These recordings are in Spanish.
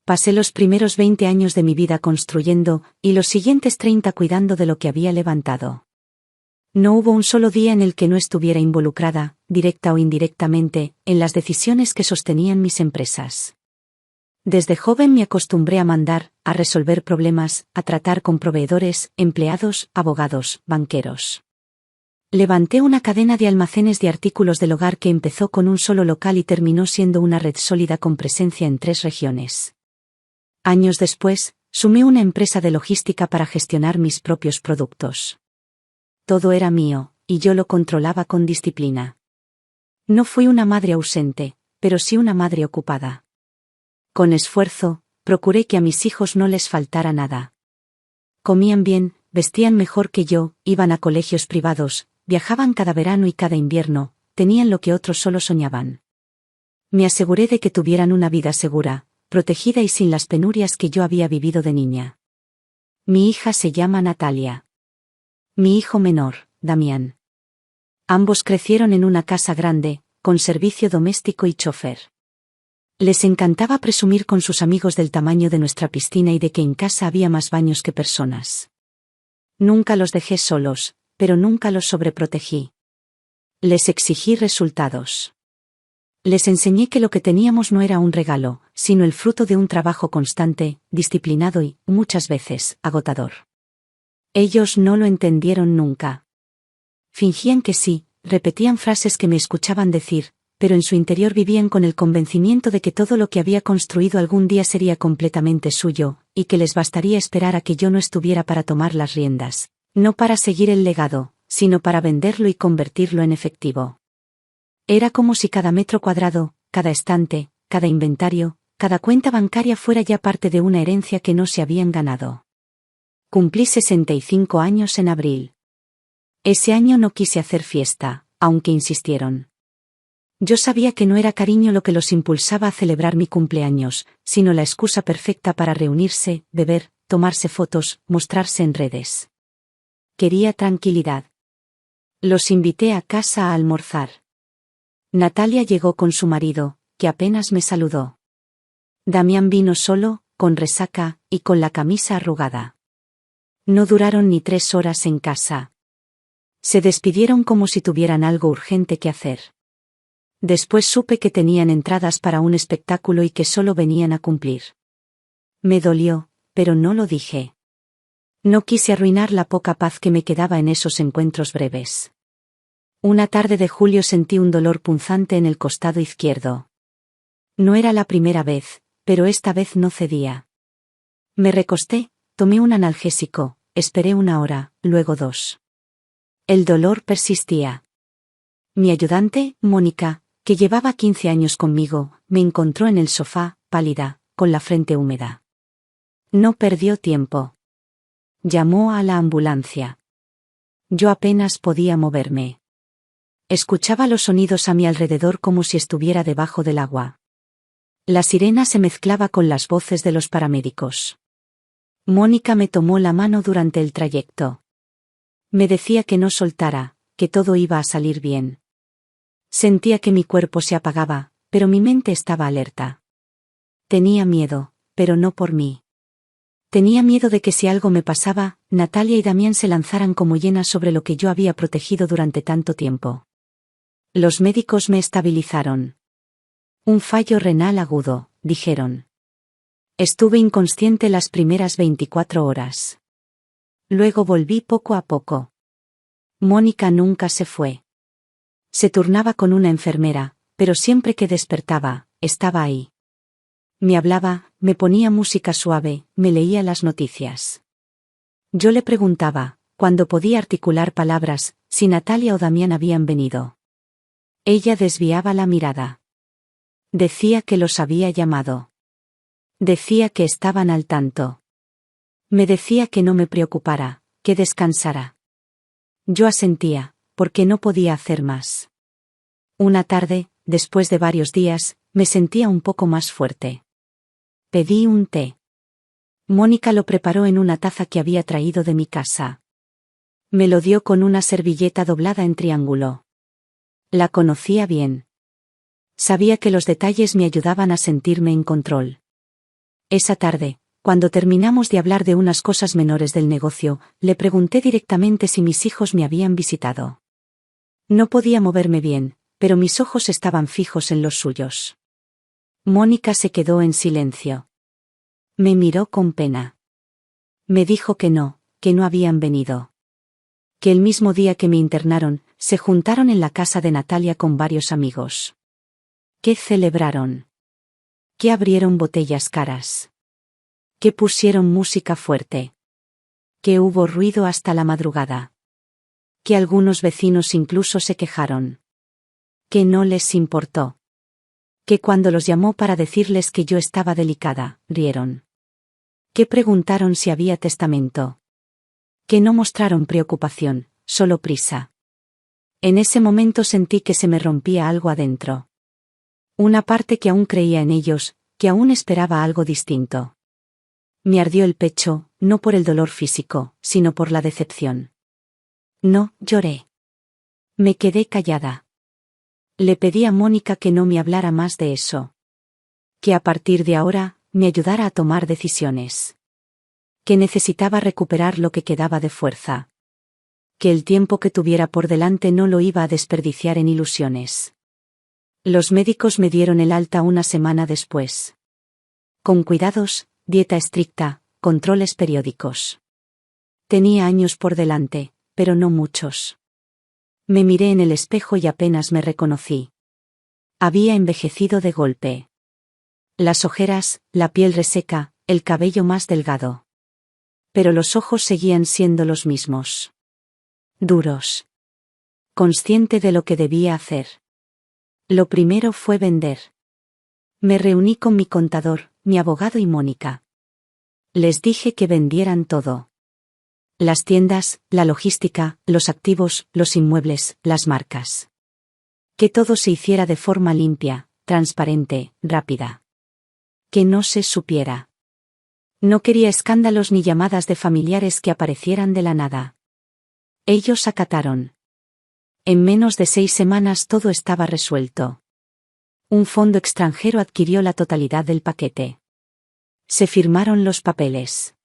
Pasé los primeros 20 años de mi vida construyendo, y los siguientes 30 cuidando de lo que había levantado. No hubo un solo día en el que no estuviera involucrada, directa o indirectamente, en las decisiones que sostenían mis empresas. Desde joven me acostumbré a mandar, a resolver problemas, a tratar con proveedores, empleados, abogados, banqueros. Levanté una cadena de almacenes de artículos del hogar que empezó con un solo local y terminó siendo una red sólida con presencia en 3 regiones. Años después, sumé una empresa de logística para gestionar mis propios productos. Todo era mío, y yo lo controlaba con disciplina. No fui una madre ausente, pero sí una madre ocupada. Con esfuerzo, procuré que a mis hijos no les faltara nada. Comían bien, vestían mejor que yo, iban a colegios privados, viajaban cada verano y cada invierno, tenían lo que otros solo soñaban. Me aseguré de que tuvieran una vida segura, protegida y sin las penurias que yo había vivido de niña. Mi hija se llama Natalia. Mi hijo menor, Damián. Ambos crecieron en una casa grande, con servicio doméstico y chofer. Les encantaba presumir con sus amigos del tamaño de nuestra piscina y de que en casa había más baños que personas. Nunca los dejé solos, pero nunca los sobreprotegí. Les exigí resultados. Les enseñé que lo que teníamos no era un regalo, sino el fruto de un trabajo constante, disciplinado y, muchas veces, agotador. Ellos no lo entendieron nunca. Fingían que sí, repetían frases que me escuchaban decir, pero en su interior vivían con el convencimiento de que todo lo que había construido algún día sería completamente suyo, y que les bastaría esperar a que yo no estuviera para tomar las riendas, no para seguir el legado, sino para venderlo y convertirlo en efectivo. Era como si cada metro cuadrado, cada estante, cada inventario, cada cuenta bancaria fuera ya parte de una herencia que no se habían ganado. Cumplí 65 años en abril. Ese año no quise hacer fiesta, aunque insistieron. Yo sabía que no era cariño lo que los impulsaba a celebrar mi cumpleaños, sino la excusa perfecta para reunirse, beber, tomarse fotos, mostrarse en redes. Quería tranquilidad. Los invité a casa a almorzar. Natalia llegó con su marido, que apenas me saludó. Damián vino solo, con resaca, y con la camisa arrugada. No duraron ni 3 horas en casa. Se despidieron como si tuvieran algo urgente que hacer. Después supe que tenían entradas para un espectáculo y que solo venían a cumplir. Me dolió, pero no lo dije. No quise arruinar la poca paz que me quedaba en esos encuentros breves. Una tarde de julio sentí un dolor punzante en el costado izquierdo. No era la primera vez, pero esta vez no cedía. Me recosté, tomé un analgésico, esperé 1 hora, luego 2. El dolor persistía. Mi ayudante, Mónica, que llevaba 15 años conmigo, me encontró en el sofá, pálida, con la frente húmeda. No perdió tiempo. Llamó a la ambulancia. Yo apenas podía moverme. Escuchaba los sonidos a mi alrededor como si estuviera debajo del agua. La sirena se mezclaba con las voces de los paramédicos. Mónica me tomó la mano durante el trayecto. Me decía que no soltara, que todo iba a salir bien. Sentía que mi cuerpo se apagaba, pero mi mente estaba alerta. Tenía miedo, pero no por mí. Tenía miedo de que si algo me pasaba, Natalia y Damián se lanzaran como hienas sobre lo que yo había protegido durante tanto tiempo. Los médicos me estabilizaron. Un fallo renal agudo, dijeron. Estuve inconsciente las primeras 24 horas. Luego volví poco a poco. Mónica nunca se fue. Se turnaba con una enfermera, pero siempre que despertaba, estaba ahí. Me hablaba, me ponía música suave, me leía las noticias. Yo le preguntaba, cuando podía articular palabras, si Natalia o Damián habían venido. Ella desviaba la mirada. Decía que los había llamado. Decía que estaban al tanto. Me decía que no me preocupara, que descansara. Yo asentía, porque no podía hacer más. Una tarde, después de varios días, me sentía un poco más fuerte. Pedí un té. Mónica lo preparó en una taza que había traído de mi casa. Me lo dio con una servilleta doblada en triángulo. La conocía bien. Sabía que los detalles me ayudaban a sentirme en control. Esa tarde, cuando terminamos de hablar de unas cosas menores del negocio, le pregunté directamente si mis hijos me habían visitado. No podía moverme bien, pero mis ojos estaban fijos en los suyos. Mónica se quedó en silencio. Me miró con pena. Me dijo que no habían venido. Que el mismo día que me internaron, se juntaron en la casa de Natalia con varios amigos. Que celebraron. Que abrieron botellas caras. Que pusieron música fuerte. Que hubo ruido hasta la madrugada. Que algunos vecinos incluso se quejaron. Que no les importó. Que cuando los llamó para decirles que yo estaba delicada, rieron. Que preguntaron si había testamento. Que no mostraron preocupación, solo prisa. En ese momento sentí que se me rompía algo adentro. Una parte que aún creía en ellos, que aún esperaba algo distinto. Me ardió el pecho, no por el dolor físico, sino por la decepción. No, lloré. Me quedé callada. Le pedí a Mónica que no me hablara más de eso. Que a partir de ahora, me ayudara a tomar decisiones. Que necesitaba recuperar lo que quedaba de fuerza. Que el tiempo que tuviera por delante no lo iba a desperdiciar en ilusiones. Los médicos me dieron el alta una semana después. Con cuidados, dieta estricta, controles periódicos. Tenía años por delante, pero no muchos. Me miré en el espejo y apenas me reconocí. Había envejecido de golpe. Las ojeras, la piel reseca, el cabello más delgado. Pero los ojos seguían siendo los mismos. Duros. Consciente de lo que debía hacer. Lo primero fue vender. Me reuní con mi contador, mi abogado y Mónica. Les dije que vendieran todo. Las tiendas, la logística, los activos, los inmuebles, las marcas. Que todo se hiciera de forma limpia, transparente, rápida. Que no se supiera. No quería escándalos ni llamadas de familiares que aparecieran de la nada. Ellos acataron. En menos de 6 semanas todo estaba resuelto. Un fondo extranjero adquirió la totalidad del paquete. Se firmaron los papeles.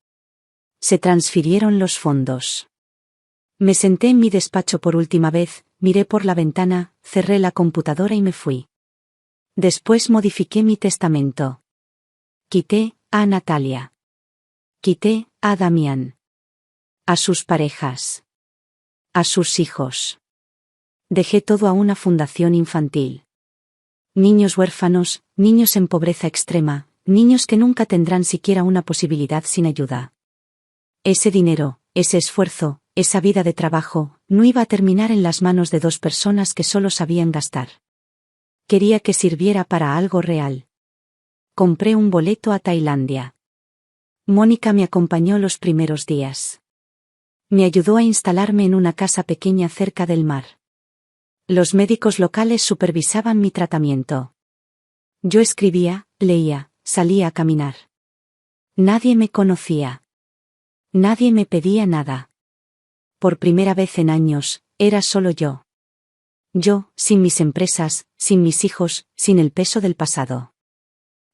Se transfirieron los fondos. Me senté en mi despacho por última vez, miré por la ventana, cerré la computadora y me fui. Después modifiqué mi testamento. Quité a Natalia. Quité a Damián. A sus parejas. A sus hijos. Dejé todo a una fundación infantil. Niños huérfanos, niños en pobreza extrema, niños que nunca tendrán siquiera una posibilidad sin ayuda. Ese dinero, ese esfuerzo, esa vida de trabajo, no iba a terminar en las manos de 2 personas que solo sabían gastar. Quería que sirviera para algo real. Compré un boleto a Tailandia. Mónica me acompañó los primeros días. Me ayudó a instalarme en una casa pequeña cerca del mar. Los médicos locales supervisaban mi tratamiento. Yo escribía, leía, salía a caminar. Nadie me conocía. Nadie me pedía nada. Por primera vez en años, era solo yo. Yo, sin mis empresas, sin mis hijos, sin el peso del pasado.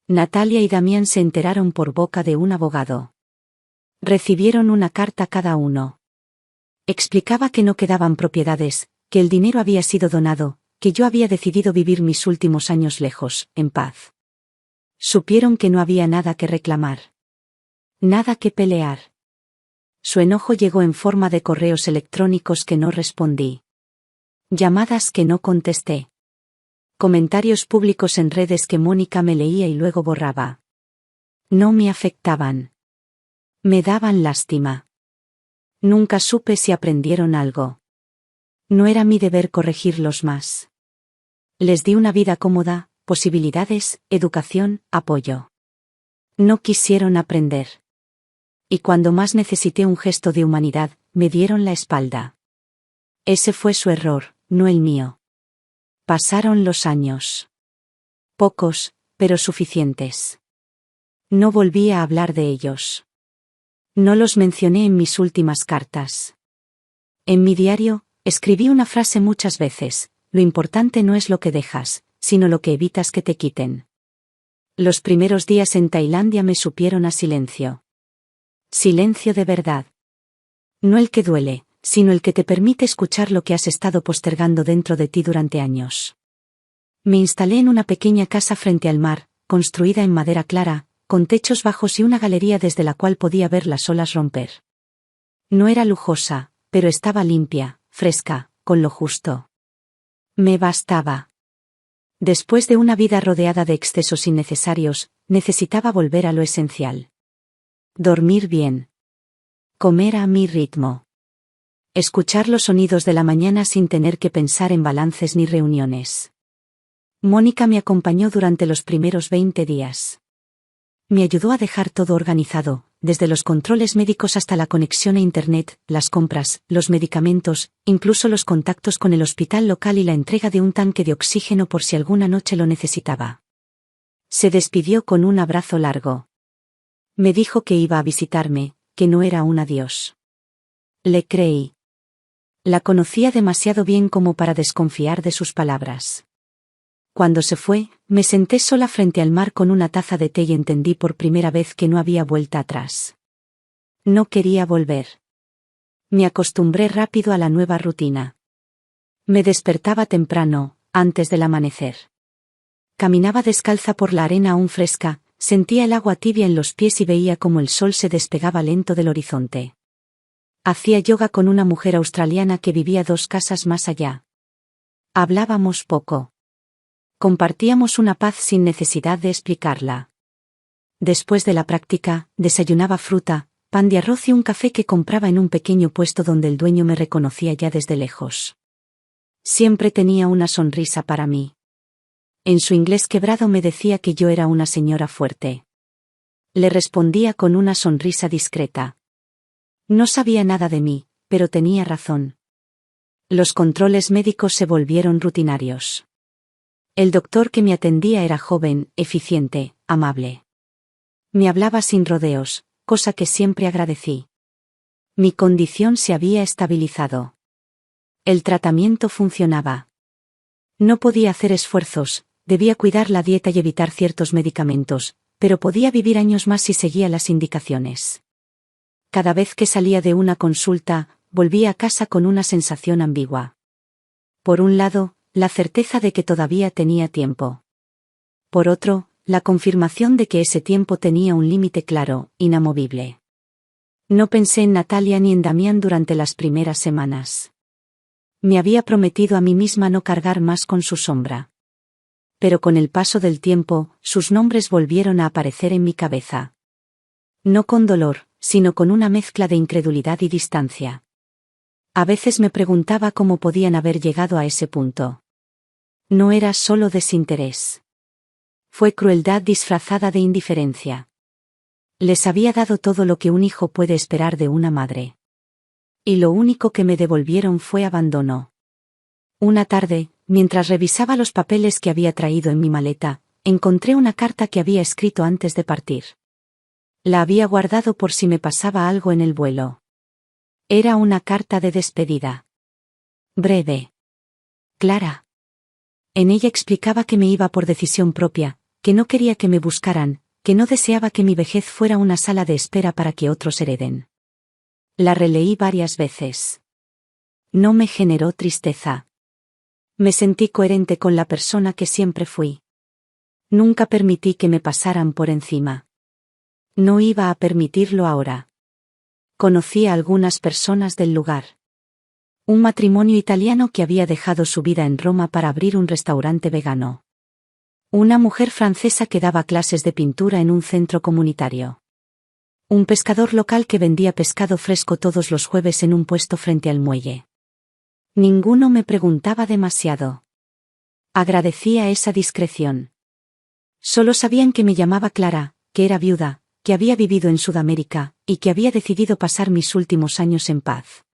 Natalia y Damián se enteraron por boca de un abogado. Recibieron una carta cada uno. Explicaba que no quedaban propiedades, que el dinero había sido donado, que yo había decidido vivir mis últimos años lejos, en paz. Supieron que no había nada que reclamar. Nada que pelear. Su enojo llegó en forma de correos electrónicos que no respondí. Llamadas que no contesté. Comentarios públicos en redes que Mónica me leía y luego borraba. No me afectaban. Me daban lástima. Nunca supe si aprendieron algo. No era mi deber corregirlos más. Les di una vida cómoda, posibilidades, educación, apoyo. No quisieron aprender. Y cuando más necesité un gesto de humanidad, me dieron la espalda. Ese fue su error, no el mío. Pasaron los años. Pocos, pero suficientes. No volví a hablar de ellos. No los mencioné en mis últimas cartas. En mi diario, escribí una frase muchas veces: lo importante no es lo que dejas, sino lo que evitas que te quiten. Los primeros días en Tailandia me supieron a silencio. Silencio de verdad. No el que duele, sino el que te permite escuchar lo que has estado postergando dentro de ti durante años. Me instalé en una pequeña casa frente al mar, construida en madera clara, con techos bajos y una galería desde la cual podía ver las olas romper. No era lujosa, pero estaba limpia, fresca, con lo justo. Me bastaba. Después de una vida rodeada de excesos innecesarios, necesitaba volver a lo esencial. Dormir bien. Comer a mi ritmo. Escuchar los sonidos de la mañana sin tener que pensar en balances ni reuniones. Mónica me acompañó durante los primeros 20 días. Me ayudó a dejar todo organizado, desde los controles médicos hasta la conexión a Internet, las compras, los medicamentos, incluso los contactos con el hospital local y la entrega de un tanque de oxígeno por si alguna noche lo necesitaba. Se despidió con un abrazo largo. Me dijo que iba a visitarme, que no era un adiós. Le creí. La conocía demasiado bien como para desconfiar de sus palabras. Cuando se fue, me senté sola frente al mar con una taza de té y entendí por primera vez que no había vuelta atrás. No quería volver. Me acostumbré rápido a la nueva rutina. Me despertaba temprano, antes del amanecer. Caminaba descalza por la arena aún fresca, sentía el agua tibia en los pies y veía cómo el sol se despegaba lento del horizonte. Hacía yoga con una mujer australiana que vivía 2 casas más allá. Hablábamos poco. Compartíamos una paz sin necesidad de explicarla. Después de la práctica, desayunaba fruta, pan de arroz y un café que compraba en un pequeño puesto donde el dueño me reconocía ya desde lejos. Siempre tenía una sonrisa para mí. En su inglés quebrado me decía que yo era una señora fuerte. Le respondía con una sonrisa discreta. No sabía nada de mí, pero tenía razón. Los controles médicos se volvieron rutinarios. El doctor que me atendía era joven, eficiente, amable. Me hablaba sin rodeos, cosa que siempre agradecí. Mi condición se había estabilizado. El tratamiento funcionaba. No podía hacer esfuerzos, debía cuidar la dieta y evitar ciertos medicamentos, pero podía vivir años más si seguía las indicaciones. Cada vez que salía de una consulta, volvía a casa con una sensación ambigua. Por un lado, la certeza de que todavía tenía tiempo. Por otro, la confirmación de que ese tiempo tenía un límite claro, inamovible. No pensé en Natalia ni en Damián durante las primeras semanas. Me había prometido a mí misma no cargar más con su sombra. Pero con el paso del tiempo, sus nombres volvieron a aparecer en mi cabeza. No con dolor, sino con una mezcla de incredulidad y distancia. A veces me preguntaba cómo podían haber llegado a ese punto. No era solo desinterés. Fue crueldad disfrazada de indiferencia. Les había dado todo lo que un hijo puede esperar de una madre. Y lo único que me devolvieron fue abandono. Una tarde, mientras revisaba los papeles que había traído en mi maleta, encontré una carta que había escrito antes de partir. La había guardado por si me pasaba algo en el vuelo. Era una carta de despedida. Breve. Clara. En ella explicaba que me iba por decisión propia, que no quería que me buscaran, que no deseaba que mi vejez fuera una sala de espera para que otros hereden. La releí varias veces. No me generó tristeza. Me sentí coherente con la persona que siempre fui. Nunca permití que me pasaran por encima. No iba a permitirlo ahora. Conocí a algunas personas del lugar. Un matrimonio italiano que había dejado su vida en Roma para abrir un restaurante vegano. Una mujer francesa que daba clases de pintura en un centro comunitario. Un pescador local que vendía pescado fresco todos los jueves en un puesto frente al muelle. Ninguno me preguntaba demasiado. Agradecía esa discreción. Solo sabían que me llamaba Clara, que era viuda, que había vivido en Sudamérica, y que había decidido pasar mis últimos años en paz.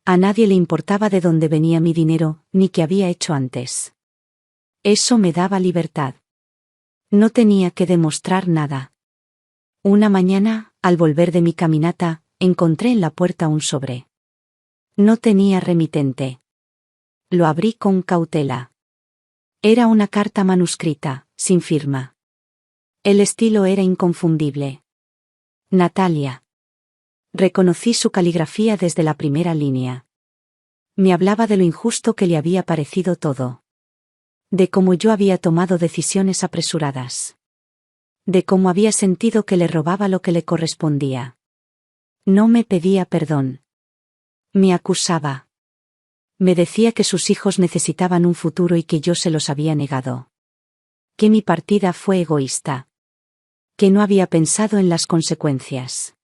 A nadie le importaba de dónde venía mi dinero, ni qué había hecho antes. Eso me daba libertad. No tenía que demostrar nada. Una mañana, al volver de mi caminata, encontré en la puerta un sobre. No tenía remitente. Lo abrí con cautela. Era una carta manuscrita, sin firma. El estilo era inconfundible. Natalia. Reconocí su caligrafía desde la primera línea. Me hablaba de lo injusto que le había parecido todo. De cómo yo había tomado decisiones apresuradas. De cómo había sentido que le robaba lo que le correspondía. No me pedía perdón. Me acusaba. Me decía que sus hijos necesitaban un futuro y que yo se los había negado. Que mi partida fue egoísta. Que no había pensado en las consecuencias.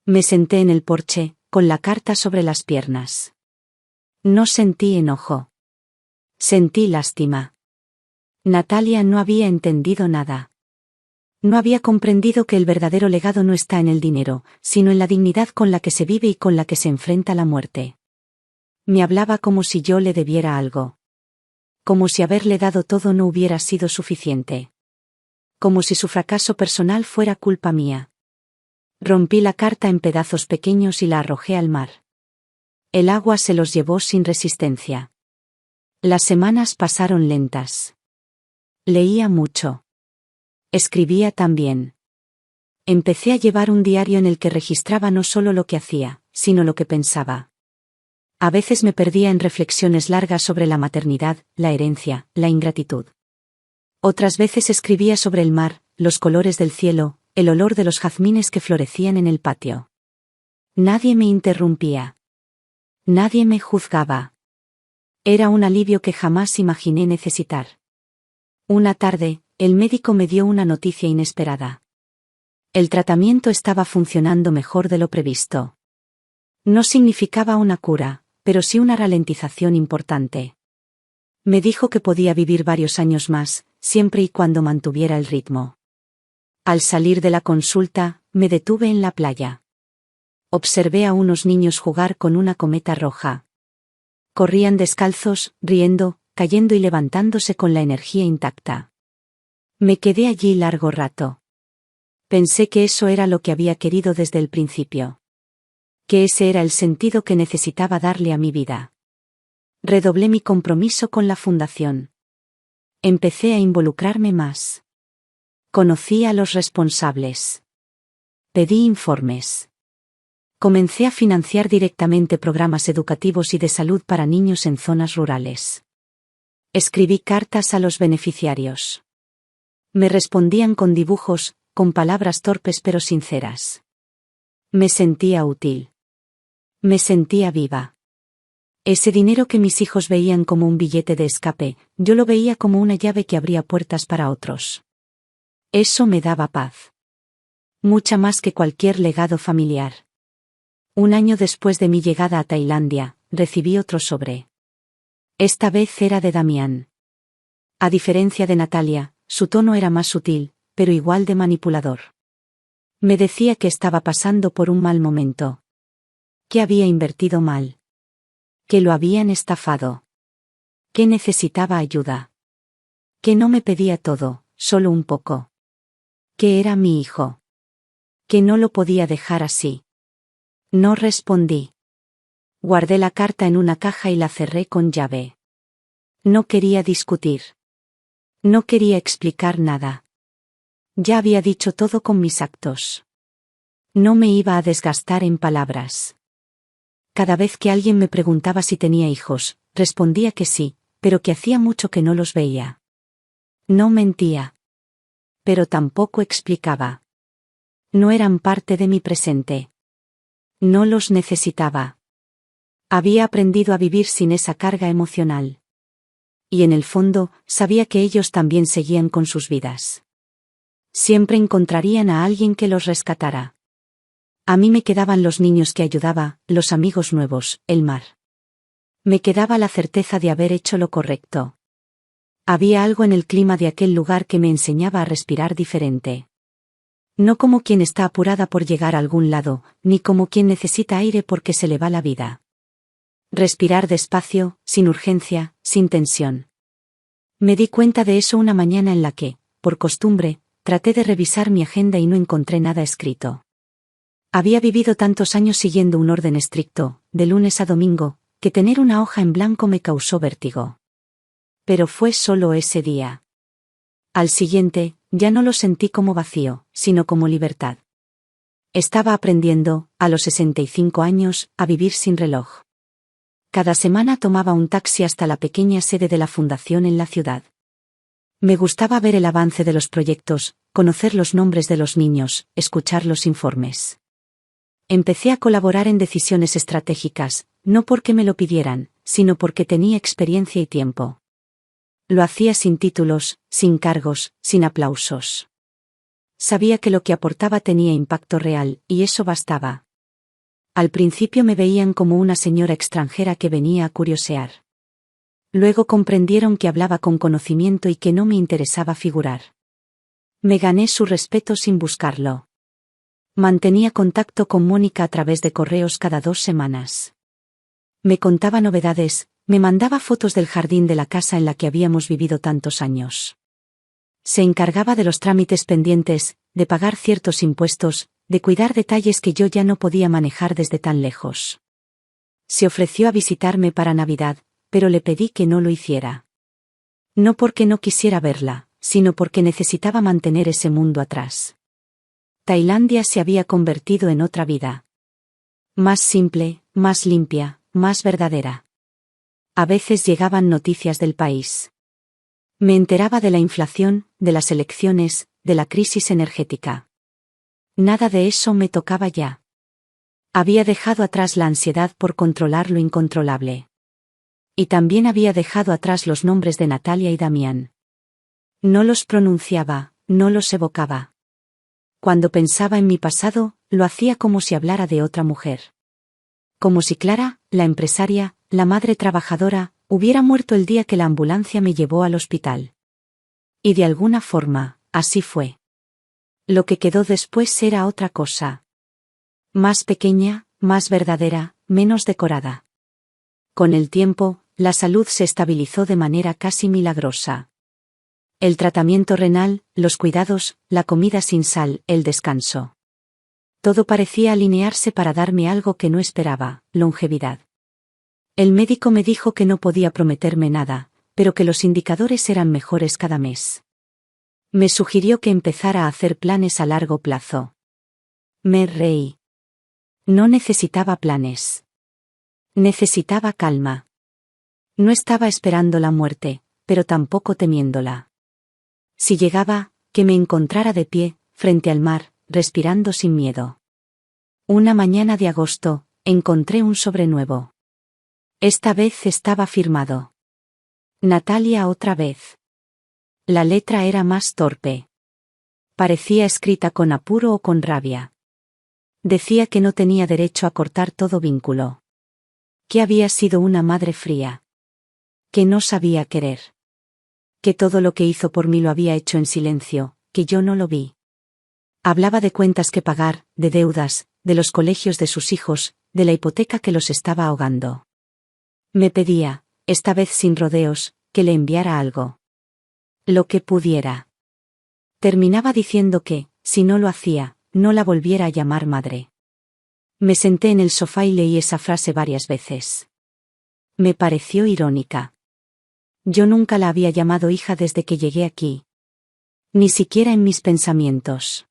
Me senté en el porche, con la carta sobre las piernas. No sentí enojo. Sentí lástima. Natalia no había entendido nada. No había comprendido que el verdadero legado no está en el dinero, sino en la dignidad con la que se vive y con la que se enfrenta la muerte. Me hablaba como si yo le debiera algo. Como si haberle dado todo no hubiera sido suficiente. Como si su fracaso personal fuera culpa mía. Rompí la carta en pedazos pequeños y la arrojé al mar. El agua se los llevó sin resistencia. Las semanas pasaron lentas. Leía mucho. Escribía también. Empecé a llevar un diario en el que registraba no solo lo que hacía, sino lo que pensaba. A veces me perdía en reflexiones largas sobre la maternidad, la herencia, la ingratitud. Otras veces escribía sobre el mar, los colores del cielo, el olor de los jazmines que florecían en el patio. Nadie me interrumpía. Nadie me juzgaba. Era un alivio que jamás imaginé necesitar. Una tarde, el médico me dio una noticia inesperada. El tratamiento estaba funcionando mejor de lo previsto. No significaba una cura, pero sí una ralentización importante. Me dijo que podía vivir varios años más, siempre y cuando mantuviera el ritmo. Al salir de la consulta, me detuve en la playa. Observé a unos niños jugar con una cometa roja. Corrían descalzos, riendo, cayendo y levantándose con la energía intacta. Me quedé allí largo rato. Pensé que eso era lo que había querido desde el principio. Que ese era el sentido que necesitaba darle a mi vida. Redoblé mi compromiso con la fundación. Empecé a involucrarme más. Conocí a los responsables. Pedí informes. Comencé a financiar directamente programas educativos y de salud para niños en zonas rurales. Escribí cartas a los beneficiarios. Me respondían con dibujos, con palabras torpes pero sinceras. Me sentía útil. Me sentía viva. Ese dinero que mis hijos veían como un billete de escape, yo lo veía como una llave que abría puertas para otros. Eso me daba paz. Mucha más que cualquier legado familiar. Un año después de mi llegada a Tailandia, recibí otro sobre. Esta vez era de Damián. A diferencia de Natalia, su tono era más sutil, pero igual de manipulador. Me decía que estaba pasando por un mal momento. Que había invertido mal. Que lo habían estafado. Que necesitaba ayuda. Que no me pedía todo, solo un poco. Que era mi hijo. Que no lo podía dejar así. No respondí. Guardé la carta en una caja y la cerré con llave. No quería discutir. No quería explicar nada. Ya había dicho todo con mis actos. No me iba a desgastar en palabras. Cada vez que alguien me preguntaba si tenía hijos, respondía que sí, pero que hacía mucho que no los veía. No mentía. Pero tampoco explicaba. No eran parte de mi presente. No los necesitaba. Había aprendido a vivir sin esa carga emocional. Y en el fondo, sabía que ellos también seguían con sus vidas. Siempre encontrarían a alguien que los rescatara. A mí me quedaban los niños que ayudaba, los amigos nuevos, el mar. Me quedaba la certeza de haber hecho lo correcto. Había algo en el clima de aquel lugar que me enseñaba a respirar diferente. No como quien está apurada por llegar a algún lado, ni como quien necesita aire porque se le va la vida. Respirar despacio, sin urgencia, sin tensión. Me di cuenta de eso una mañana en la que, por costumbre, traté de revisar mi agenda y no encontré nada escrito. Había vivido tantos años siguiendo un orden estricto, de lunes a domingo, que tener una hoja en blanco me causó vértigo. Pero fue solo ese día. Al siguiente, ya no lo sentí como vacío, sino como libertad. Estaba aprendiendo, a los 65 años, a vivir sin reloj. Cada semana tomaba un taxi hasta la pequeña sede de la fundación en la ciudad. Me gustaba ver el avance de los proyectos, conocer los nombres de los niños, escuchar los informes. Empecé a colaborar en decisiones estratégicas, no porque me lo pidieran, sino porque tenía experiencia y tiempo. Lo hacía sin títulos, sin cargos, sin aplausos. Sabía que lo que aportaba tenía impacto real, y eso bastaba. Al principio me veían como una señora extranjera que venía a curiosear. Luego comprendieron que hablaba con conocimiento y que no me interesaba figurar. Me gané su respeto sin buscarlo. Mantenía contacto con Mónica a través de correos cada 2 semanas. Me contaba novedades, me mandaba fotos del jardín de la casa en la que habíamos vivido tantos años. Se encargaba de los trámites pendientes, de pagar ciertos impuestos, de cuidar detalles que yo ya no podía manejar desde tan lejos. Se ofreció a visitarme para Navidad, pero le pedí que no lo hiciera. No porque no quisiera verla, sino porque necesitaba mantener ese mundo atrás. Tailandia se había convertido en otra vida. Más simple, más limpia, más verdadera. A veces llegaban noticias del país. Me enteraba de la inflación, de las elecciones, de la crisis energética. Nada de eso me tocaba ya. Había dejado atrás la ansiedad por controlar lo incontrolable. Y también había dejado atrás los nombres de Natalia y Damián. No los pronunciaba, no los evocaba. Cuando pensaba en mi pasado, lo hacía como si hablara de otra mujer. Como si Clara, la empresaria, la madre trabajadora, hubiera muerto el día que la ambulancia me llevó al hospital. Y de alguna forma, así fue. Lo que quedó después era otra cosa. Más pequeña, más verdadera, menos decorada. Con el tiempo, la salud se estabilizó de manera casi milagrosa. El tratamiento renal, los cuidados, la comida sin sal, el descanso. Todo parecía alinearse para darme algo que no esperaba, longevidad. El médico me dijo que no podía prometerme nada, pero que los indicadores eran mejores cada mes. Me sugirió que empezara a hacer planes a largo plazo. Me reí. No necesitaba planes. Necesitaba calma. No estaba esperando la muerte, pero tampoco temiéndola. Si llegaba, que me encontrara de pie, frente al mar, respirando sin miedo. Una mañana de agosto, encontré un sobre nuevo. Esta vez estaba firmado. Natalia otra vez. La letra era más torpe. Parecía escrita con apuro o con rabia. Decía que no tenía derecho a cortar todo vínculo. Que había sido una madre fría. Que no sabía querer. Que todo lo que hizo por mí lo había hecho en silencio, que yo no lo vi. Hablaba de cuentas que pagar, de deudas, de los colegios de sus hijos, de la hipoteca que los estaba ahogando. Me pedía, esta vez sin rodeos, que le enviara algo. Lo que pudiera. Terminaba diciendo que, si no lo hacía, no la volviera a llamar madre. Me senté en el sofá y leí esa frase varias veces. Me pareció irónica. Yo nunca la había llamado hija desde que llegué aquí. Ni siquiera en mis pensamientos.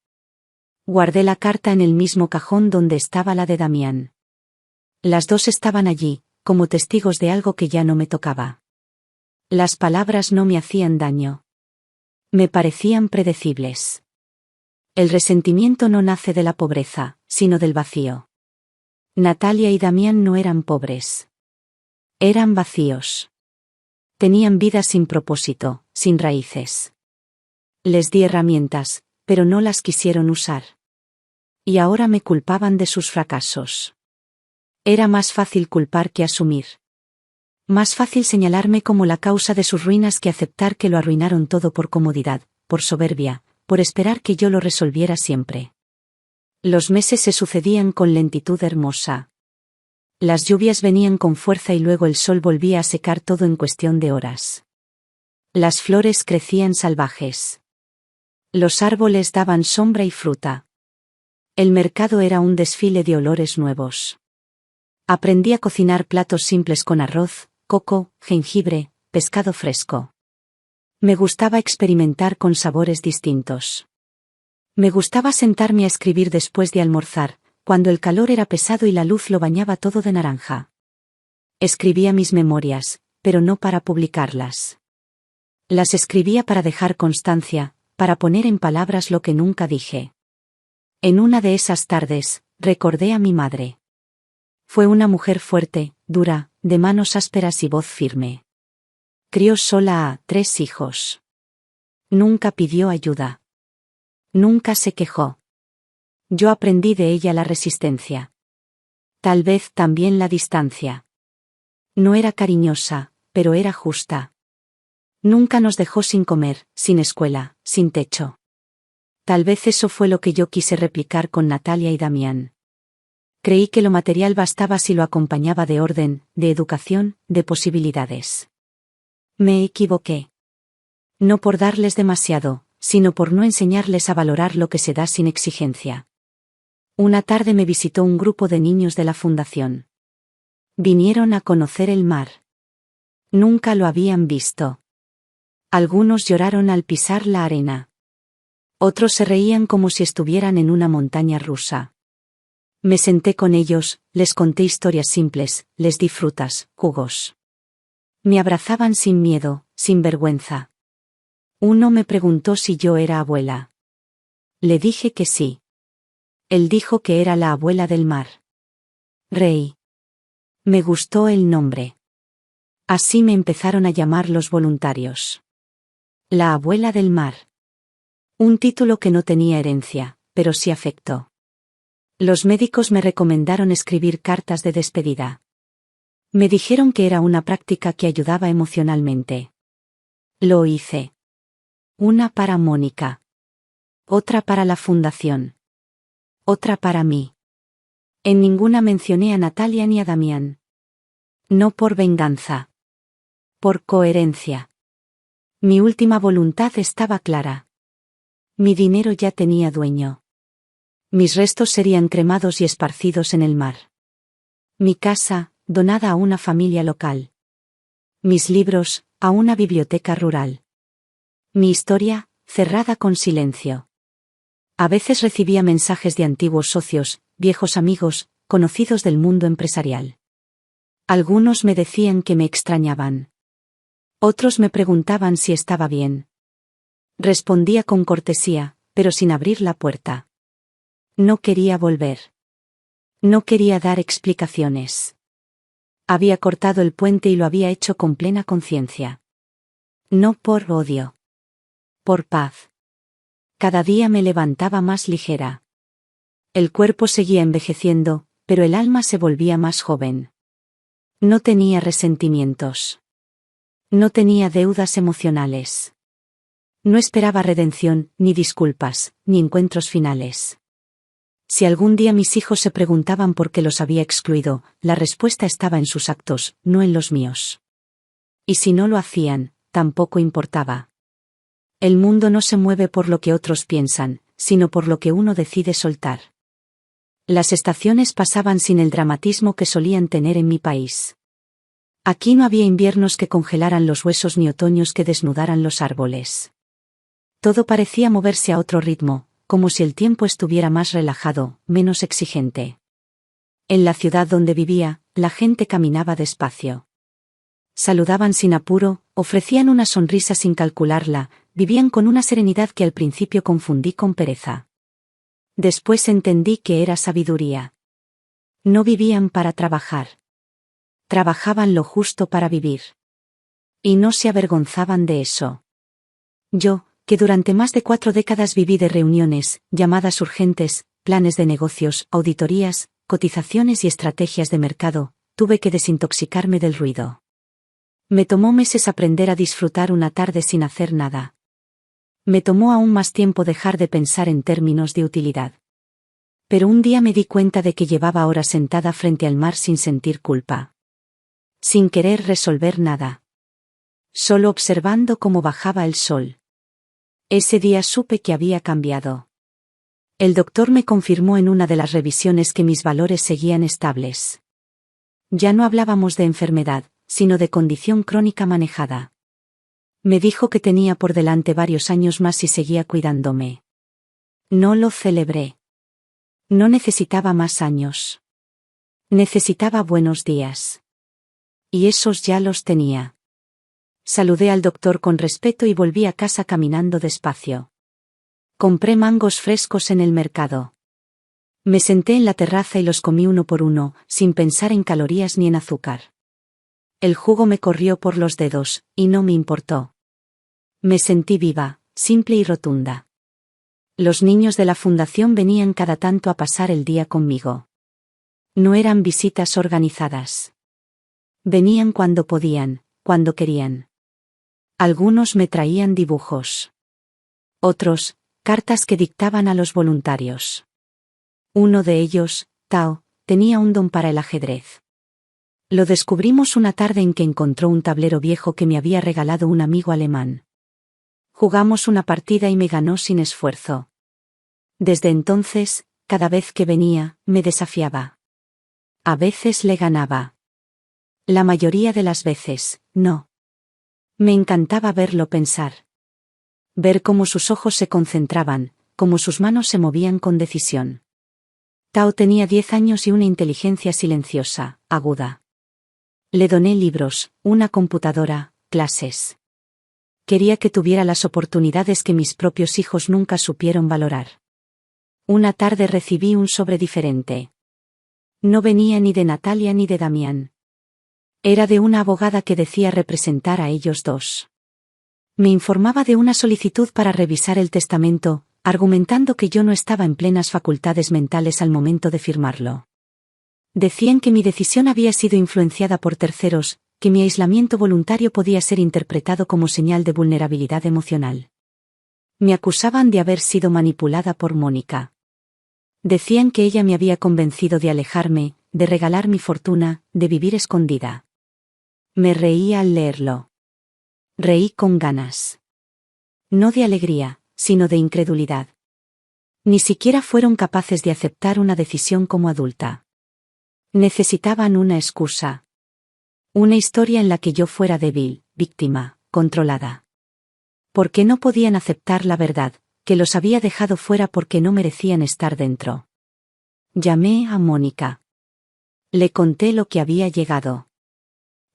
Guardé la carta en el mismo cajón donde estaba la de Damián. Las dos estaban allí, como testigos de algo que ya no me tocaba. Las palabras no me hacían daño. Me parecían predecibles. El resentimiento no nace de la pobreza, sino del vacío. Natalia y Damián no eran pobres. Eran vacíos. Tenían vidas sin propósito, sin raíces. Les di herramientas, pero no las quisieron usar. Y ahora me culpaban de sus fracasos. Era más fácil culpar que asumir. Más fácil señalarme como la causa de sus ruinas que aceptar que lo arruinaron todo por comodidad, por soberbia, por esperar que yo lo resolviera siempre. Los meses se sucedían con lentitud hermosa. Las lluvias venían con fuerza y luego el sol volvía a secar todo en cuestión de horas. Las flores crecían salvajes. Los árboles daban sombra y fruta. El mercado era un desfile de olores nuevos. Aprendí a cocinar platos simples con arroz, coco, jengibre, pescado fresco. Me gustaba experimentar con sabores distintos. Me gustaba sentarme a escribir después de almorzar, cuando el calor era pesado y la luz lo bañaba todo de naranja. Escribía mis memorias, pero no para publicarlas. Las escribía para dejar constancia, para poner en palabras lo que nunca dije. En una de esas tardes, recordé a mi madre. Fue una mujer fuerte, dura, de manos ásperas y voz firme. Crió sola a 3 hijos. Nunca pidió ayuda. Nunca se quejó. Yo aprendí de ella la resistencia. Tal vez también la distancia. No era cariñosa, pero era justa. Nunca nos dejó sin comer, sin escuela, sin techo. Tal vez eso fue lo que yo quise replicar con Natalia y Damián. Creí que lo material bastaba si lo acompañaba de orden, de educación, de posibilidades. Me equivoqué. No por darles demasiado, sino por no enseñarles a valorar lo que se da sin exigencia. Una tarde me visitó un grupo de niños de la fundación. Vinieron a conocer el mar. Nunca lo habían visto. Algunos lloraron al pisar la arena. Otros se reían como si estuvieran en una montaña rusa. Me senté con ellos, les conté historias simples, les di frutas, jugos. Me abrazaban sin miedo, sin vergüenza. Uno me preguntó si yo era abuela. Le dije que sí. Él dijo que era la abuela del mar. Reí. Me gustó el nombre. Así me empezaron a llamar los voluntarios. La abuela del mar. Un título que no tenía herencia, pero sí afecto. Los médicos me recomendaron escribir cartas de despedida. Me dijeron que era una práctica que ayudaba emocionalmente. Lo hice. Una para Mónica. Otra para la fundación. Otra para mí. En ninguna mencioné a Natalia ni a Damián. No por venganza. Por coherencia. Mi última voluntad estaba clara. Mi dinero ya tenía dueño. Mis restos serían cremados y esparcidos en el mar. Mi casa, donada a una familia local. Mis libros, a una biblioteca rural. Mi historia, cerrada con silencio. A veces recibía mensajes de antiguos socios, viejos amigos, conocidos del mundo empresarial. Algunos me decían que me extrañaban. Otros me preguntaban si estaba bien. Respondía con cortesía, pero sin abrir la puerta. No quería volver. No quería dar explicaciones. Había cortado el puente y lo había hecho con plena conciencia. No por odio. Por paz. Cada día me levantaba más ligera. El cuerpo seguía envejeciendo, pero el alma se volvía más joven. No tenía resentimientos. No tenía deudas emocionales. No esperaba redención, ni disculpas, ni encuentros finales. Si algún día mis hijos se preguntaban por qué los había excluido, la respuesta estaba en sus actos, no en los míos. Y si no lo hacían, tampoco importaba. El mundo no se mueve por lo que otros piensan, sino por lo que uno decide soltar. Las estaciones pasaban sin el dramatismo que solían tener en mi país. Aquí no había inviernos que congelaran los huesos ni otoños que desnudaran los árboles. Todo parecía moverse a otro ritmo, como si el tiempo estuviera más relajado, menos exigente. En la ciudad donde vivía, la gente caminaba despacio. Saludaban sin apuro, ofrecían una sonrisa sin calcularla, vivían con una serenidad que al principio confundí con pereza. Después entendí que era sabiduría. No vivían para trabajar. Trabajaban lo justo para vivir. Y no se avergonzaban de eso. Yo, que durante más de 4 décadas viví de reuniones, llamadas urgentes, planes de negocios, auditorías, cotizaciones y estrategias de mercado, tuve que desintoxicarme del ruido. Me tomó meses aprender a disfrutar una tarde sin hacer nada. Me tomó aún más tiempo dejar de pensar en términos de utilidad. Pero un día me di cuenta de que llevaba horas sentada frente al mar sin sentir culpa. Sin querer resolver nada. Solo observando cómo bajaba el sol. Ese día supe que había cambiado. El doctor me confirmó en una de las revisiones que mis valores seguían estables. Ya no hablábamos de enfermedad, sino de condición crónica manejada. Me dijo que tenía por delante varios años más y seguía cuidándome. No lo celebré. No necesitaba más años. Necesitaba buenos días. Y esos ya los tenía. Saludé al doctor con respeto y volví a casa caminando despacio. Compré mangos frescos en el mercado. Me senté en la terraza y los comí uno por uno, sin pensar en calorías ni en azúcar. El jugo me corrió por los dedos, y no me importó. Me sentí viva, simple y rotunda. Los niños de la fundación venían cada tanto a pasar el día conmigo. No eran visitas organizadas. Venían cuando podían, cuando querían. Algunos me traían dibujos. Otros, cartas que dictaban a los voluntarios. Uno de ellos, Tao, tenía un don para el ajedrez. Lo descubrimos una tarde en que encontró un tablero viejo que me había regalado un amigo alemán. Jugamos una partida y me ganó sin esfuerzo. Desde entonces, cada vez que venía, me desafiaba. A veces le ganaba. La mayoría de las veces, no. Me encantaba verlo pensar. Ver cómo sus ojos se concentraban, cómo sus manos se movían con decisión. Tao tenía 10 años y una inteligencia silenciosa, aguda. Le doné libros, una computadora, clases. Quería que tuviera las oportunidades que mis propios hijos nunca supieron valorar. Una tarde recibí un sobre diferente. No venía ni de Natalia ni de Damián. Era de una abogada que decía representar a ellos dos. Me informaba de una solicitud para revisar el testamento, argumentando que yo no estaba en plenas facultades mentales al momento de firmarlo. Decían que mi decisión había sido influenciada por terceros, que mi aislamiento voluntario podía ser interpretado como señal de vulnerabilidad emocional. Me acusaban de haber sido manipulada por Mónica. Decían que ella me había convencido de alejarme, de regalar mi fortuna, de vivir escondida. Me reí al leerlo. Reí con ganas. No de alegría, sino de incredulidad. Ni siquiera fueron capaces de aceptar una decisión como adulta. Necesitaban una excusa. Una historia en la que yo fuera débil, víctima, controlada. ¿Por qué no podían aceptar la verdad, que los había dejado fuera porque no merecían estar dentro? Llamé a Mónica. Le conté lo que había llegado.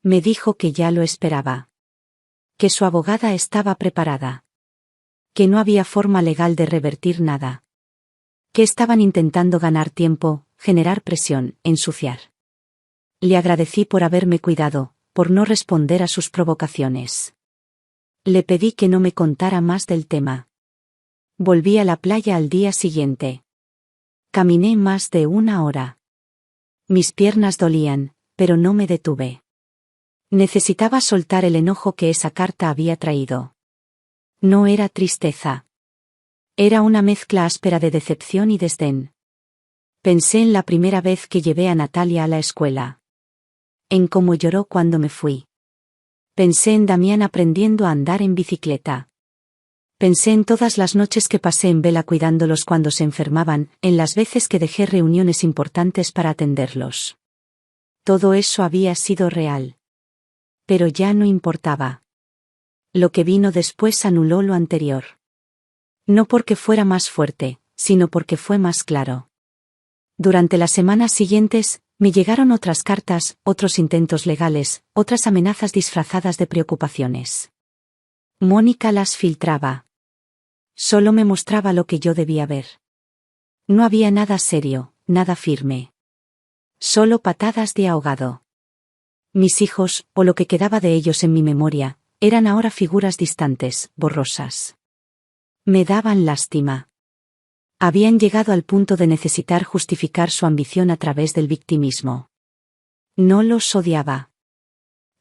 Me dijo que ya lo esperaba. Que su abogada estaba preparada. Que no había forma legal de revertir nada. Que estaban intentando ganar tiempo, generar presión, ensuciar. Le agradecí por haberme cuidado, por no responder a sus provocaciones. Le pedí que no me contara más del tema. Volví a la playa al día siguiente. Caminé más de 1 hora. Mis piernas dolían, pero no me detuve. Necesitaba soltar el enojo que esa carta había traído. No era tristeza. Era una mezcla áspera de decepción y desdén. Pensé en la primera vez que llevé a Natalia a la escuela. En cómo lloró cuando me fui. Pensé en Damián aprendiendo a andar en bicicleta. Pensé en todas las noches que pasé en vela cuidándolos cuando se enfermaban, en las veces que dejé reuniones importantes para atenderlos. Todo eso había sido real. Pero ya no importaba. Lo que vino después anuló lo anterior. No porque fuera más fuerte, sino porque fue más claro. Durante las semanas siguientes, me llegaron otras cartas, otros intentos legales, otras amenazas disfrazadas de preocupaciones. Mónica las filtraba. Solo me mostraba lo que yo debía ver. No había nada serio, nada firme. Solo patadas de ahogado. Mis hijos, o lo que quedaba de ellos en mi memoria, eran ahora figuras distantes, borrosas. Me daban lástima. Habían llegado al punto de necesitar justificar su ambición a través del victimismo. No los odiaba.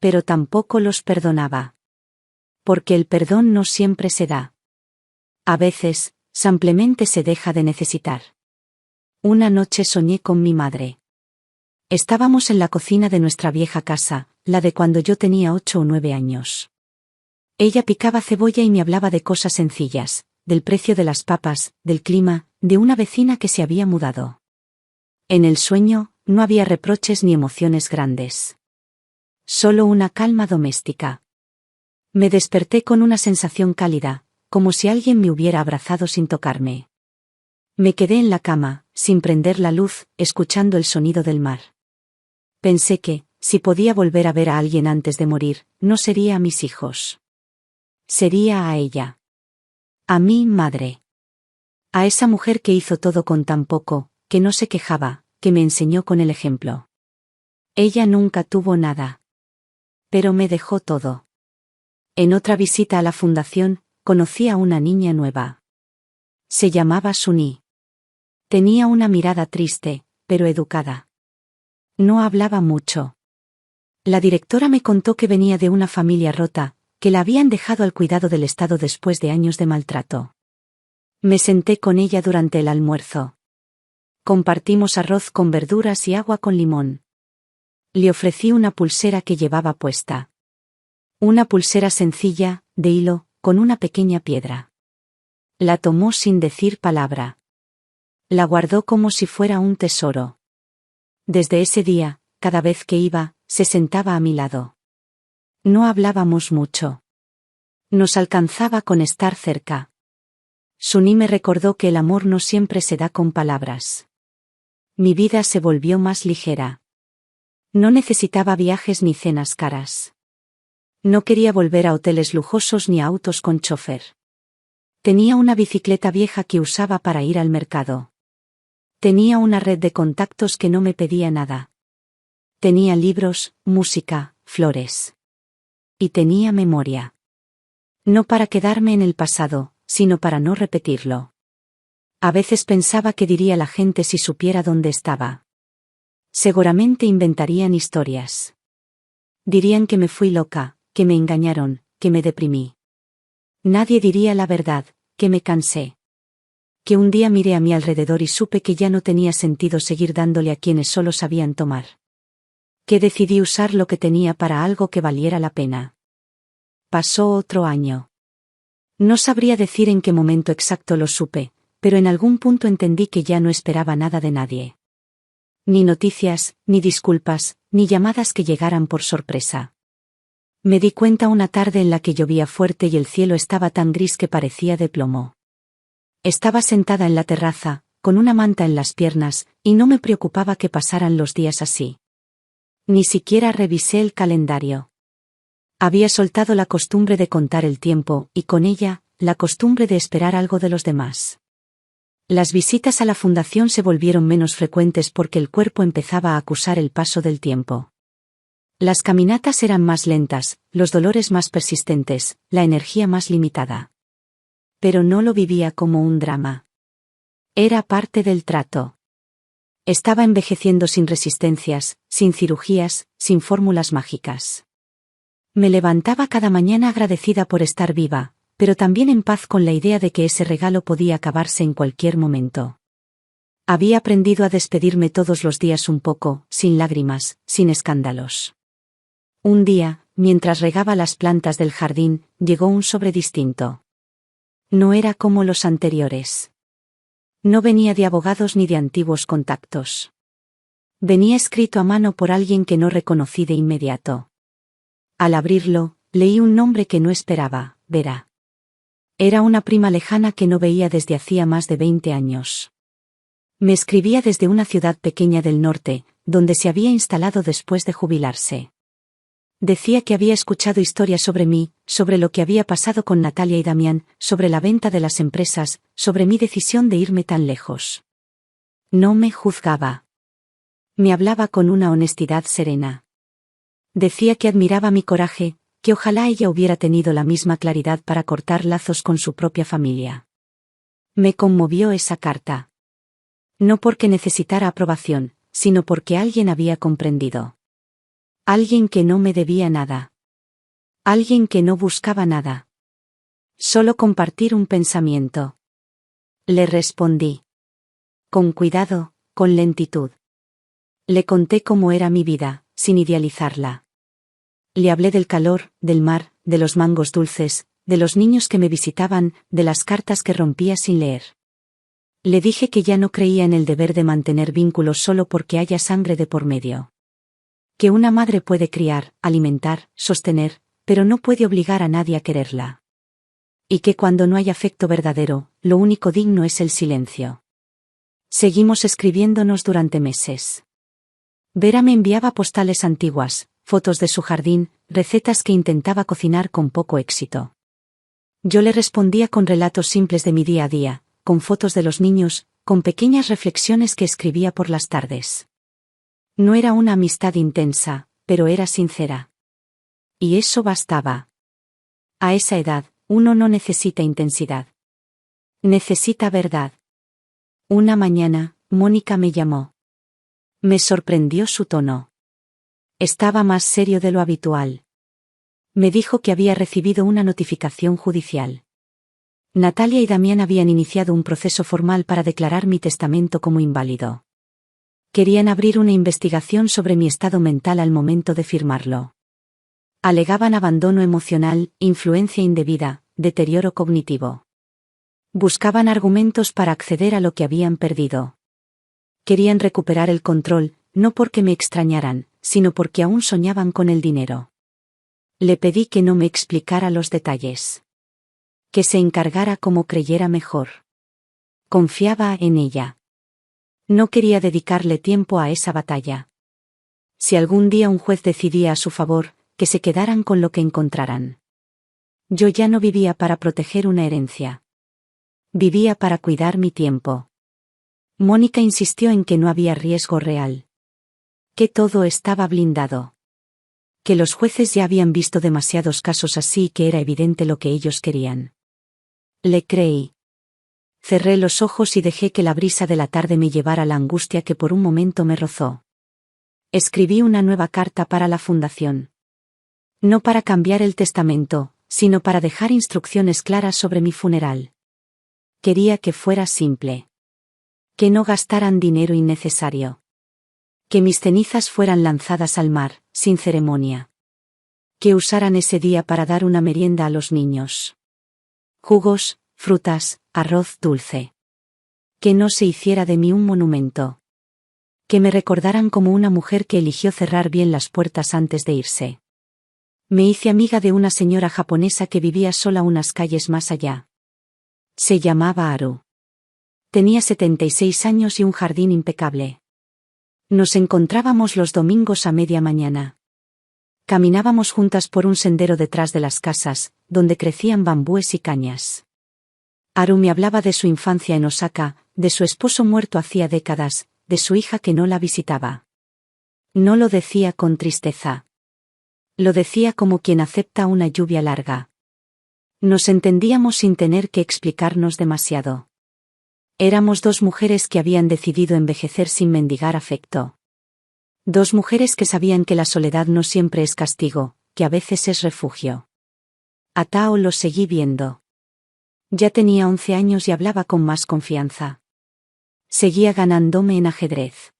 Pero tampoco los perdonaba. Porque el perdón no siempre se da. A veces, simplemente se deja de necesitar. Una noche soñé con mi madre. Estábamos en la cocina de nuestra vieja casa, la de cuando yo tenía 8 o 9 años. Ella picaba cebolla y me hablaba de cosas sencillas, del precio de las papas, del clima, de una vecina que se había mudado. En el sueño, no había reproches ni emociones grandes. Solo una calma doméstica. Me desperté con una sensación cálida, como si alguien me hubiera abrazado sin tocarme. Me quedé en la cama, sin prender la luz, escuchando el sonido del mar. Pensé que, si podía volver a ver a alguien antes de morir, no sería a mis hijos. Sería a ella. A mi madre. A esa mujer que hizo todo con tan poco, que no se quejaba, que me enseñó con el ejemplo. Ella nunca tuvo nada. Pero me dejó todo. En otra visita a la fundación, conocí a una niña nueva. Se llamaba Suni. Tenía una mirada triste, pero educada. No hablaba mucho. La directora me contó que venía de una familia rota, que la habían dejado al cuidado del Estado después de años de maltrato. Me senté con ella durante el almuerzo. Compartimos arroz con verduras y agua con limón. Le ofrecí una pulsera que llevaba puesta. Una pulsera sencilla, de hilo, con una pequeña piedra. La tomó sin decir palabra. La guardó como si fuera un tesoro. Desde ese día, cada vez que iba, se sentaba a mi lado. No hablábamos mucho. Nos alcanzaba con estar cerca. Suni me recordó que el amor no siempre se da con palabras. Mi vida se volvió más ligera. No necesitaba viajes ni cenas caras. No quería volver a hoteles lujosos ni a autos con chofer. Tenía una bicicleta vieja que usaba para ir al mercado. Tenía una red de contactos que no me pedía nada. Tenía libros, música, flores. Y tenía memoria. No para quedarme en el pasado, sino para no repetirlo. A veces pensaba qué diría la gente si supiera dónde estaba. Seguramente inventarían historias. Dirían que me fui loca, que me engañaron, que me deprimí. Nadie diría la verdad, que me cansé. Que un día miré a mi alrededor y supe que ya no tenía sentido seguir dándole a quienes solo sabían tomar. Que decidí usar lo que tenía para algo que valiera la pena. Pasó otro año. No sabría decir en qué momento exacto lo supe, pero en algún punto entendí que ya no esperaba nada de nadie. Ni noticias, ni disculpas, ni llamadas que llegaran por sorpresa. Me di cuenta una tarde en la que llovía fuerte y el cielo estaba tan gris que parecía de plomo. Estaba sentada en la terraza, con una manta en las piernas, y no me preocupaba que pasaran los días así. Ni siquiera revisé el calendario. Había soltado la costumbre de contar el tiempo, y con ella, la costumbre de esperar algo de los demás. Las visitas a la fundación se volvieron menos frecuentes porque el cuerpo empezaba a acusar el paso del tiempo. Las caminatas eran más lentas, los dolores más persistentes, la energía más limitada. Pero no lo vivía como un drama. Era parte del trato. Estaba envejeciendo sin resistencias, sin cirugías, sin fórmulas mágicas. Me levantaba cada mañana agradecida por estar viva, pero también en paz con la idea de que ese regalo podía acabarse en cualquier momento. Había aprendido a despedirme todos los días un poco, sin lágrimas, sin escándalos. Un día, mientras regaba las plantas del jardín, llegó un sobre distinto. No era como los anteriores. No venía de abogados ni de antiguos contactos. Venía escrito a mano por alguien que no reconocí de inmediato. Al abrirlo, leí un nombre que no esperaba, Vera. Era una prima lejana que no veía desde hacía más de 20 años. Me escribía desde una ciudad pequeña del norte, donde se había instalado después de jubilarse. Decía que había escuchado historias sobre mí, sobre lo que había pasado con Natalia y Damián, sobre la venta de las empresas, sobre mi decisión de irme tan lejos. No me juzgaba. Me hablaba con una honestidad serena. Decía que admiraba mi coraje, que ojalá ella hubiera tenido la misma claridad para cortar lazos con su propia familia. Me conmovió esa carta. No porque necesitara aprobación, sino porque alguien había comprendido. Alguien que no me debía nada. Alguien que no buscaba nada. Solo compartir un pensamiento. Le respondí. Con cuidado, con lentitud. Le conté cómo era mi vida, sin idealizarla. Le hablé del calor, del mar, de los mangos dulces, de los niños que me visitaban, de las cartas que rompía sin leer. Le dije que ya no creía en el deber de mantener vínculos solo porque haya sangre de por medio. Que una madre puede criar, alimentar, sostener, pero no puede obligar a nadie a quererla. Y que cuando no hay afecto verdadero, lo único digno es el silencio. Seguimos escribiéndonos durante meses. Vera me enviaba postales antiguas, fotos de su jardín, recetas que intentaba cocinar con poco éxito. Yo le respondía con relatos simples de mi día a día, con fotos de los niños, con pequeñas reflexiones que escribía por las tardes. No era una amistad intensa, pero era sincera. Y eso bastaba. A esa edad, uno no necesita intensidad. Necesita verdad. Una mañana, Mónica me llamó. Me sorprendió su tono. Estaba más serio de lo habitual. Me dijo que había recibido una notificación judicial. Natalia y Damián habían iniciado un proceso formal para declarar mi testamento como inválido. Querían abrir una investigación sobre mi estado mental al momento de firmarlo. Alegaban abandono emocional, influencia indebida, deterioro cognitivo. Buscaban argumentos para acceder a lo que habían perdido. Querían recuperar el control, no porque me extrañaran, sino porque aún soñaban con el dinero. Le pedí que no me explicara los detalles. Que se encargara como creyera mejor. Confiaba en ella. No quería dedicarle tiempo a esa batalla. Si algún día un juez decidía a su favor, que se quedaran con lo que encontraran. Yo ya no vivía para proteger una herencia. Vivía para cuidar mi tiempo. Mónica insistió en que no había riesgo real. Que todo estaba blindado. Que los jueces ya habían visto demasiados casos así y que era evidente lo que ellos querían. Le creí. Cerré los ojos y dejé que la brisa de la tarde me llevara la angustia que por un momento me rozó. Escribí una nueva carta para la fundación. No para cambiar el testamento, sino para dejar instrucciones claras sobre mi funeral. Quería que fuera simple. Que no gastaran dinero innecesario. Que mis cenizas fueran lanzadas al mar, sin ceremonia. Que usaran ese día para dar una merienda a los niños. Jugos, frutas, arroz dulce. Que no se hiciera de mí un monumento. Que me recordaran como una mujer que eligió cerrar bien las puertas antes de irse. Me hice amiga de una señora japonesa que vivía sola unas calles más allá. Se llamaba Haru. Tenía 76 años y un jardín impecable. Nos encontrábamos los domingos a media mañana. Caminábamos juntas por un sendero detrás de las casas, donde crecían bambúes y cañas. Haru me hablaba de su infancia en Osaka, de su esposo muerto hacía décadas, de su hija que no la visitaba. No lo decía con tristeza. Lo decía como quien acepta una lluvia larga. Nos entendíamos sin tener que explicarnos demasiado. Éramos dos mujeres que habían decidido envejecer sin mendigar afecto. Dos mujeres que sabían que la soledad no siempre es castigo, que a veces es refugio. A Tao lo seguí viendo. Ya tenía 11 años y hablaba con más confianza. Seguía ganándome en ajedrez.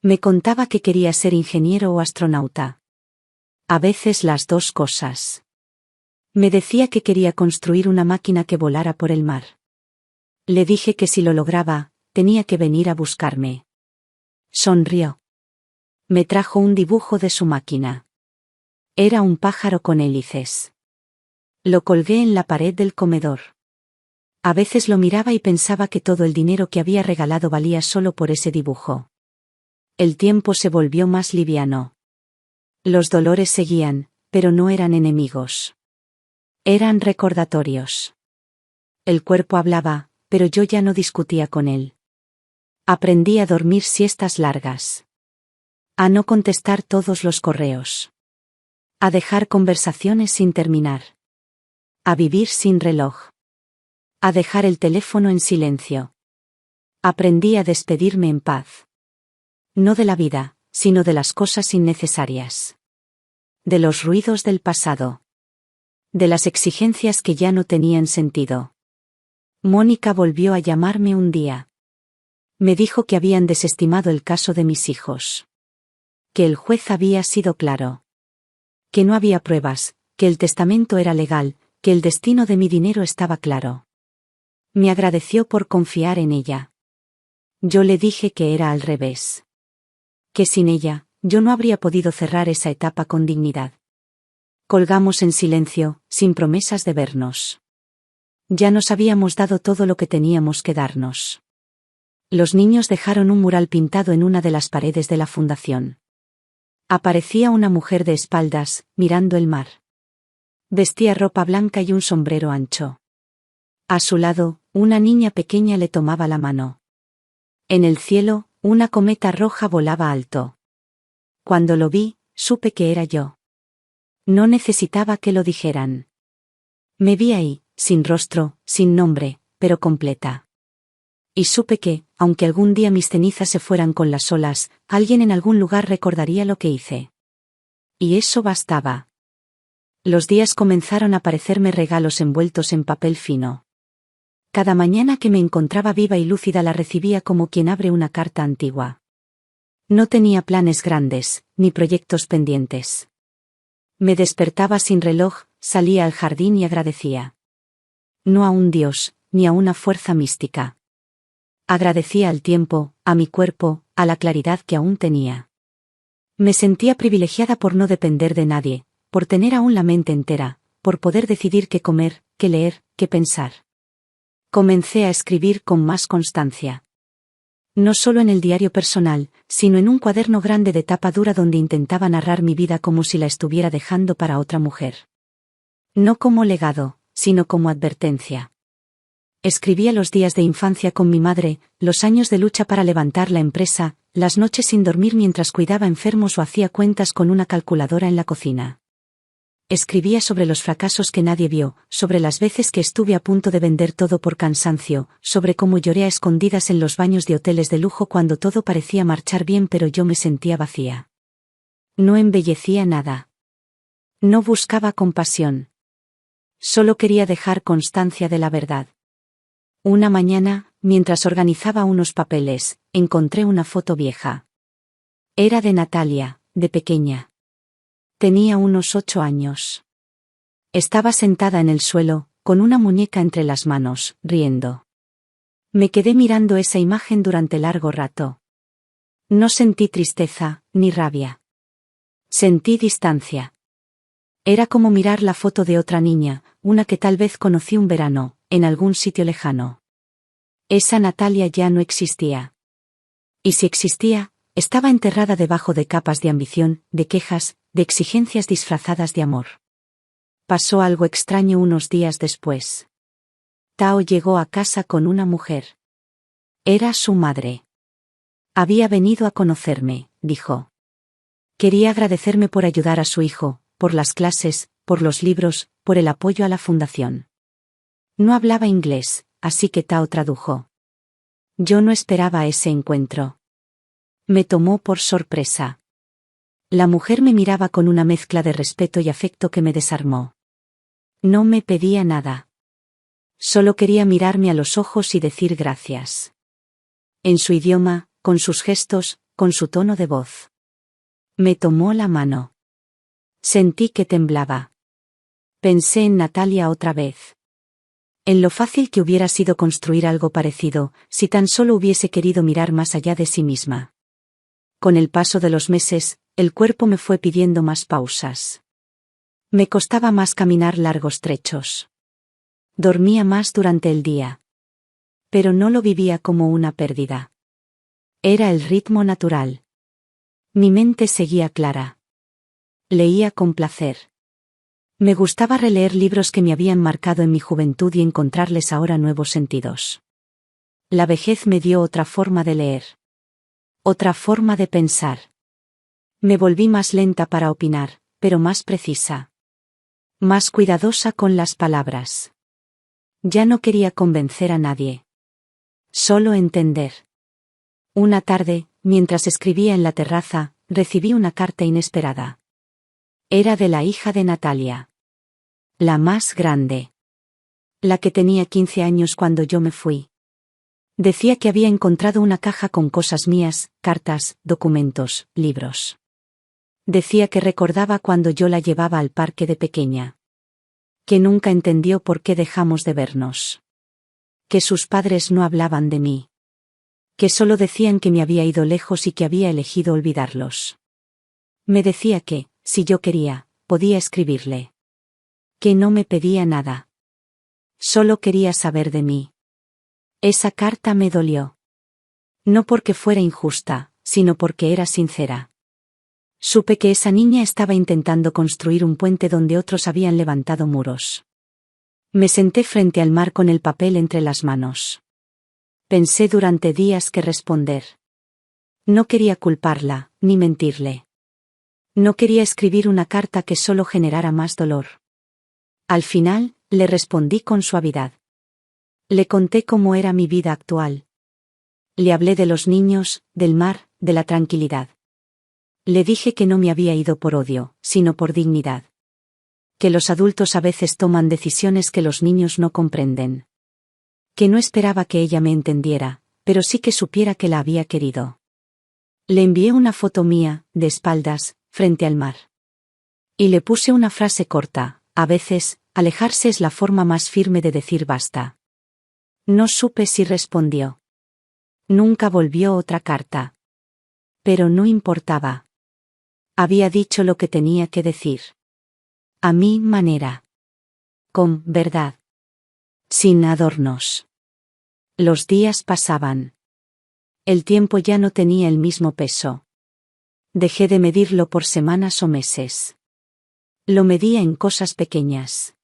Me contaba que quería ser ingeniero o astronauta. A veces las dos cosas. Me decía que quería construir una máquina que volara por el mar. Le dije que si lo lograba, tenía que venir a buscarme. Sonrió. Me trajo un dibujo de su máquina. Era un pájaro con hélices. Lo colgué en la pared del comedor. A veces lo miraba y pensaba que todo el dinero que había regalado valía solo por ese dibujo. El tiempo se volvió más liviano. Los dolores seguían, pero no eran enemigos. Eran recordatorios. El cuerpo hablaba, pero yo ya no discutía con él. Aprendí a dormir siestas largas. A no contestar todos los correos. A dejar conversaciones sin terminar. A vivir sin reloj. A dejar el teléfono en silencio. Aprendí a despedirme en paz. No de la vida, sino de las cosas innecesarias. De los ruidos del pasado. De las exigencias que ya no tenían sentido. Mónica volvió a llamarme un día. Me dijo que habían desestimado el caso de mis hijos. Que el juez había sido claro. Que no había pruebas, que el testamento era legal, que el destino de mi dinero estaba claro. Me agradeció por confiar en ella. Yo le dije que era al revés. Que sin ella, yo no habría podido cerrar esa etapa con dignidad. Colgamos en silencio, sin promesas de vernos. Ya nos habíamos dado todo lo que teníamos que darnos. Los niños dejaron un mural pintado en una de las paredes de la fundación. Aparecía una mujer de espaldas, mirando el mar. Vestía ropa blanca y un sombrero ancho. A su lado, una niña pequeña le tomaba la mano. En el cielo, una cometa roja volaba alto. Cuando lo vi, supe que era yo. No necesitaba que lo dijeran. Me vi ahí, sin rostro, sin nombre, pero completa. Y supe que, aunque algún día mis cenizas se fueran con las olas, alguien en algún lugar recordaría lo que hice. Y eso bastaba. Los días comenzaron a parecerme regalos envueltos en papel fino. Cada mañana que me encontraba viva y lúcida la recibía como quien abre una carta antigua. No tenía planes grandes, ni proyectos pendientes. Me despertaba sin reloj, salía al jardín y agradecía. No a un dios, ni a una fuerza mística. Agradecía al tiempo, a mi cuerpo, a la claridad que aún tenía. Me sentía privilegiada por no depender de nadie, por tener aún la mente entera, por poder decidir qué comer, qué leer, qué pensar. Comencé a escribir con más constancia. No solo en el diario personal, sino en un cuaderno grande de tapa dura donde intentaba narrar mi vida como si la estuviera dejando para otra mujer. No como legado, sino como advertencia. Escribía los días de infancia con mi madre, los años de lucha para levantar la empresa, las noches sin dormir mientras cuidaba enfermos o hacía cuentas con una calculadora en la cocina. Escribía sobre los fracasos que nadie vio, sobre las veces que estuve a punto de vender todo por cansancio, sobre cómo lloré a escondidas en los baños de hoteles de lujo cuando todo parecía marchar bien pero yo me sentía vacía. No embellecía nada. No buscaba compasión. Solo quería dejar constancia de la verdad. Una mañana, mientras organizaba unos papeles, encontré una foto vieja. Era de Natalia, de pequeña. Tenía unos 8 años. Estaba sentada en el suelo, con una muñeca entre las manos, riendo. Me quedé mirando esa imagen durante largo rato. No sentí tristeza, ni rabia. Sentí distancia. Era como mirar la foto de otra niña, una que tal vez conocí un verano, en algún sitio lejano. Esa Natalia ya no existía. Y si existía, estaba enterrada debajo de capas de ambición, de quejas, de exigencias disfrazadas de amor. Pasó algo extraño unos días después. Tao llegó a casa con una mujer. Era su madre. Había venido a conocerme, dijo. Quería agradecerme por ayudar a su hijo, por las clases, por los libros, por el apoyo a la fundación. No hablaba inglés, así que Tao tradujo. Yo no esperaba ese encuentro. Me tomó por sorpresa. La mujer me miraba con una mezcla de respeto y afecto que me desarmó. No me pedía nada. Solo quería mirarme a los ojos y decir gracias. En su idioma, con sus gestos, con su tono de voz. Me tomó la mano. Sentí que temblaba. Pensé en Natalia otra vez. En lo fácil que hubiera sido construir algo parecido, si tan solo hubiese querido mirar más allá de sí misma. Con el paso de los meses, el cuerpo me fue pidiendo más pausas. Me costaba más caminar largos trechos. Dormía más durante el día. Pero no lo vivía como una pérdida. Era el ritmo natural. Mi mente seguía clara. Leía con placer. Me gustaba releer libros que me habían marcado en mi juventud y encontrarles ahora nuevos sentidos. La vejez me dio otra forma de leer. Otra forma de pensar. Me volví más lenta para opinar, pero más precisa. Más cuidadosa con las palabras. Ya no quería convencer a nadie. Solo entender. Una tarde, mientras escribía en la terraza, recibí una carta inesperada. Era de la hija de Natalia. La más grande. La que tenía 15 años cuando yo me fui. Decía que había encontrado una caja con cosas mías, cartas, documentos, libros. Decía que recordaba cuando yo la llevaba al parque de pequeña. Que nunca entendió por qué dejamos de vernos. Que sus padres no hablaban de mí. Que solo decían que me había ido lejos y que había elegido olvidarlos. Me decía que, si yo quería, podía escribirle. Que no me pedía nada. Solo quería saber de mí. Esa carta me dolió. No porque fuera injusta, sino porque era sincera. Supe que esa niña estaba intentando construir un puente donde otros habían levantado muros. Me senté frente al mar con el papel entre las manos. Pensé durante días qué responder. No quería culparla, ni mentirle. No quería escribir una carta que solo generara más dolor. Al final, le respondí con suavidad. Le conté cómo era mi vida actual. Le hablé de los niños, del mar, de la tranquilidad. Le dije que no me había ido por odio, sino por dignidad. Que los adultos a veces toman decisiones que los niños no comprenden. Que no esperaba que ella me entendiera, pero sí que supiera que la había querido. Le envié una foto mía, de espaldas, frente al mar. Y le puse una frase corta: a veces, alejarse es la forma más firme de decir basta. No supe si respondió. Nunca volvió otra carta. Pero no importaba. Había dicho lo que tenía que decir. A mi manera. Con verdad. Sin adornos. Los días pasaban. El tiempo ya no tenía el mismo peso. Dejé de medirlo por semanas o meses. Lo medía en cosas pequeñas.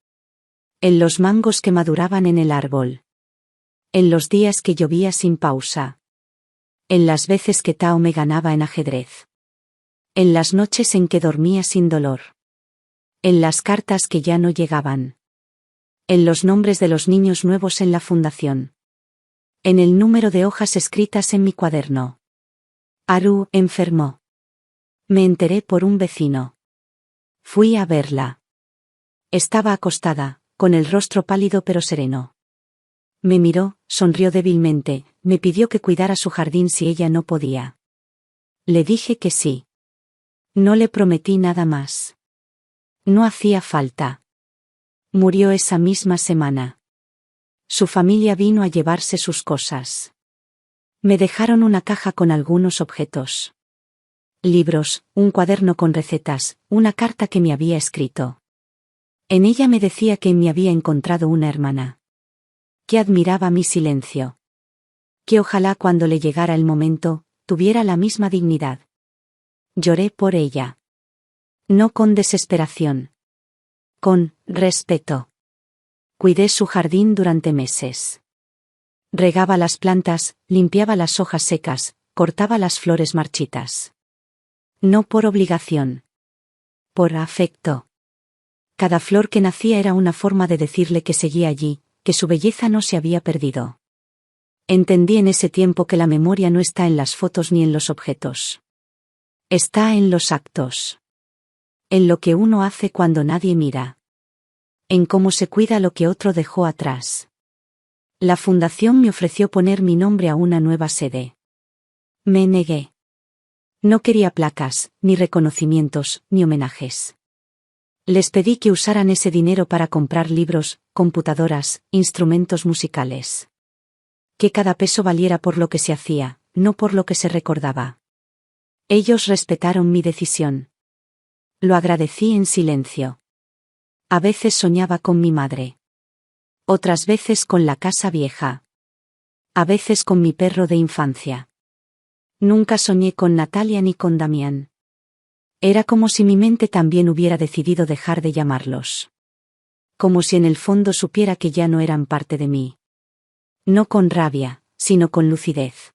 En los mangos que maduraban en el árbol. En los días que llovía sin pausa. En las veces que Tao me ganaba en ajedrez. En las noches en que dormía sin dolor. En las cartas que ya no llegaban. En los nombres de los niños nuevos en la fundación. En el número de hojas escritas en mi cuaderno. Haru enfermó. Me enteré por un vecino. Fui a verla. Estaba acostada, con el rostro pálido pero sereno. Me miró, sonrió débilmente, me pidió que cuidara su jardín si ella no podía. Le dije que sí. No le prometí nada más. No hacía falta. Murió esa misma semana. Su familia vino a llevarse sus cosas. Me dejaron una caja con algunos objetos. Libros, un cuaderno con recetas, una carta que me había escrito. En ella me decía que me había encontrado una hermana. Que admiraba mi silencio. Que ojalá cuando le llegara el momento, tuviera la misma dignidad. Lloré por ella. No con desesperación. Con respeto. Cuidé su jardín durante meses. Regaba las plantas, limpiaba las hojas secas, cortaba las flores marchitas. No por obligación. Por afecto. Cada flor que nacía era una forma de decirle que seguía allí, que su belleza no se había perdido. Entendí en ese tiempo que la memoria no está en las fotos ni en los objetos. Está en los actos. En lo que uno hace cuando nadie mira. En cómo se cuida lo que otro dejó atrás. La fundación me ofreció poner mi nombre a una nueva sede. Me negué. No quería placas, ni reconocimientos, ni homenajes. Les pedí que usaran ese dinero para comprar libros, computadoras, instrumentos musicales. Que cada peso valiera por lo que se hacía, no por lo que se recordaba. Ellos respetaron mi decisión. Lo agradecí en silencio. A veces soñaba con mi madre. Otras veces con la casa vieja. A veces con mi perro de infancia. Nunca soñé con Natalia ni con Damián. Era como si mi mente también hubiera decidido dejar de llamarlos. Como si en el fondo supiera que ya no eran parte de mí. No con rabia, sino con lucidez.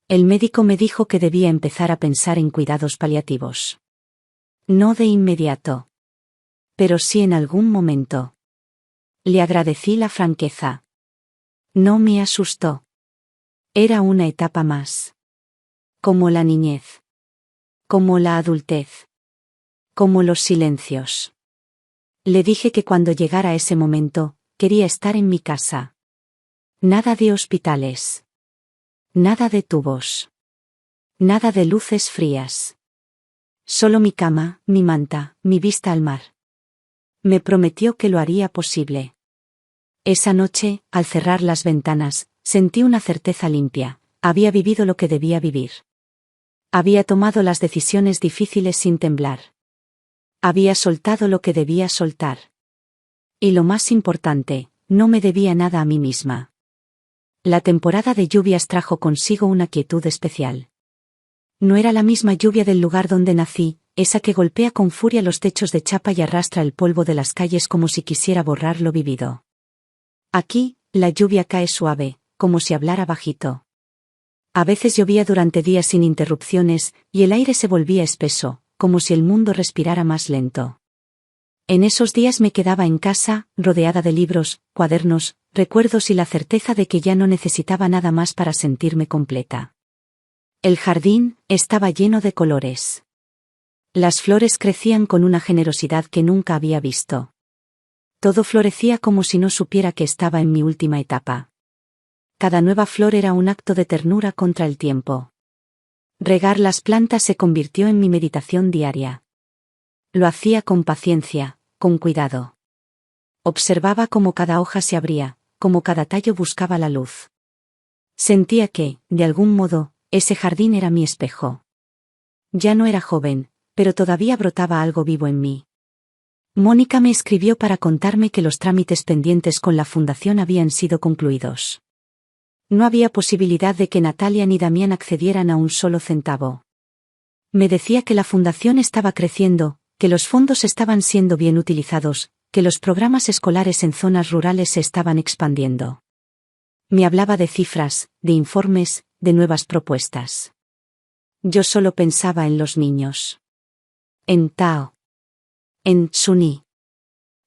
El médico me dijo que debía empezar a pensar en cuidados paliativos. No de inmediato. Pero sí en algún momento. Le agradecí la franqueza. No me asustó. Era una etapa más. Como la niñez. Como la adultez. Como los silencios. Le dije que cuando llegara ese momento, quería estar en mi casa. Nada de hospitales. Nada de tubos. Nada de luces frías. Solo mi cama, mi manta, mi vista al mar. Me prometió que lo haría posible. Esa noche, al cerrar las ventanas, sentí una certeza limpia. Había vivido lo que debía vivir. Había tomado las decisiones difíciles sin temblar. Había soltado lo que debía soltar. Y lo más importante, no me debía nada a mí misma. La temporada de lluvias trajo consigo una quietud especial. No era la misma lluvia del lugar donde nací, esa que golpea con furia los techos de chapa y arrastra el polvo de las calles como si quisiera borrar lo vivido. Aquí, la lluvia cae suave, como si hablara bajito. A veces llovía durante días sin interrupciones, y el aire se volvía espeso, como si el mundo respirara más lento. En esos días me quedaba en casa, rodeada de libros, cuadernos, recuerdos y la certeza de que ya no necesitaba nada más para sentirme completa. El jardín estaba lleno de colores. Las flores crecían con una generosidad que nunca había visto. Todo florecía como si no supiera que estaba en mi última etapa. Cada nueva flor era un acto de ternura contra el tiempo. Regar las plantas se convirtió en mi meditación diaria. Lo hacía con paciencia, con cuidado. Observaba cómo cada hoja se abría, cómo cada tallo buscaba la luz. Sentía que, de algún modo, ese jardín era mi espejo. Ya no era joven, pero todavía brotaba algo vivo en mí. Mónica me escribió para contarme que los trámites pendientes con la fundación habían sido concluidos. No había posibilidad de que Natalia ni Damián accedieran a un solo centavo. Me decía que la fundación estaba creciendo, que los fondos estaban siendo bien utilizados, que los programas escolares en zonas rurales se estaban expandiendo. Me hablaba de cifras, de informes, de nuevas propuestas. Yo solo pensaba en los niños. En Tao. En Suni.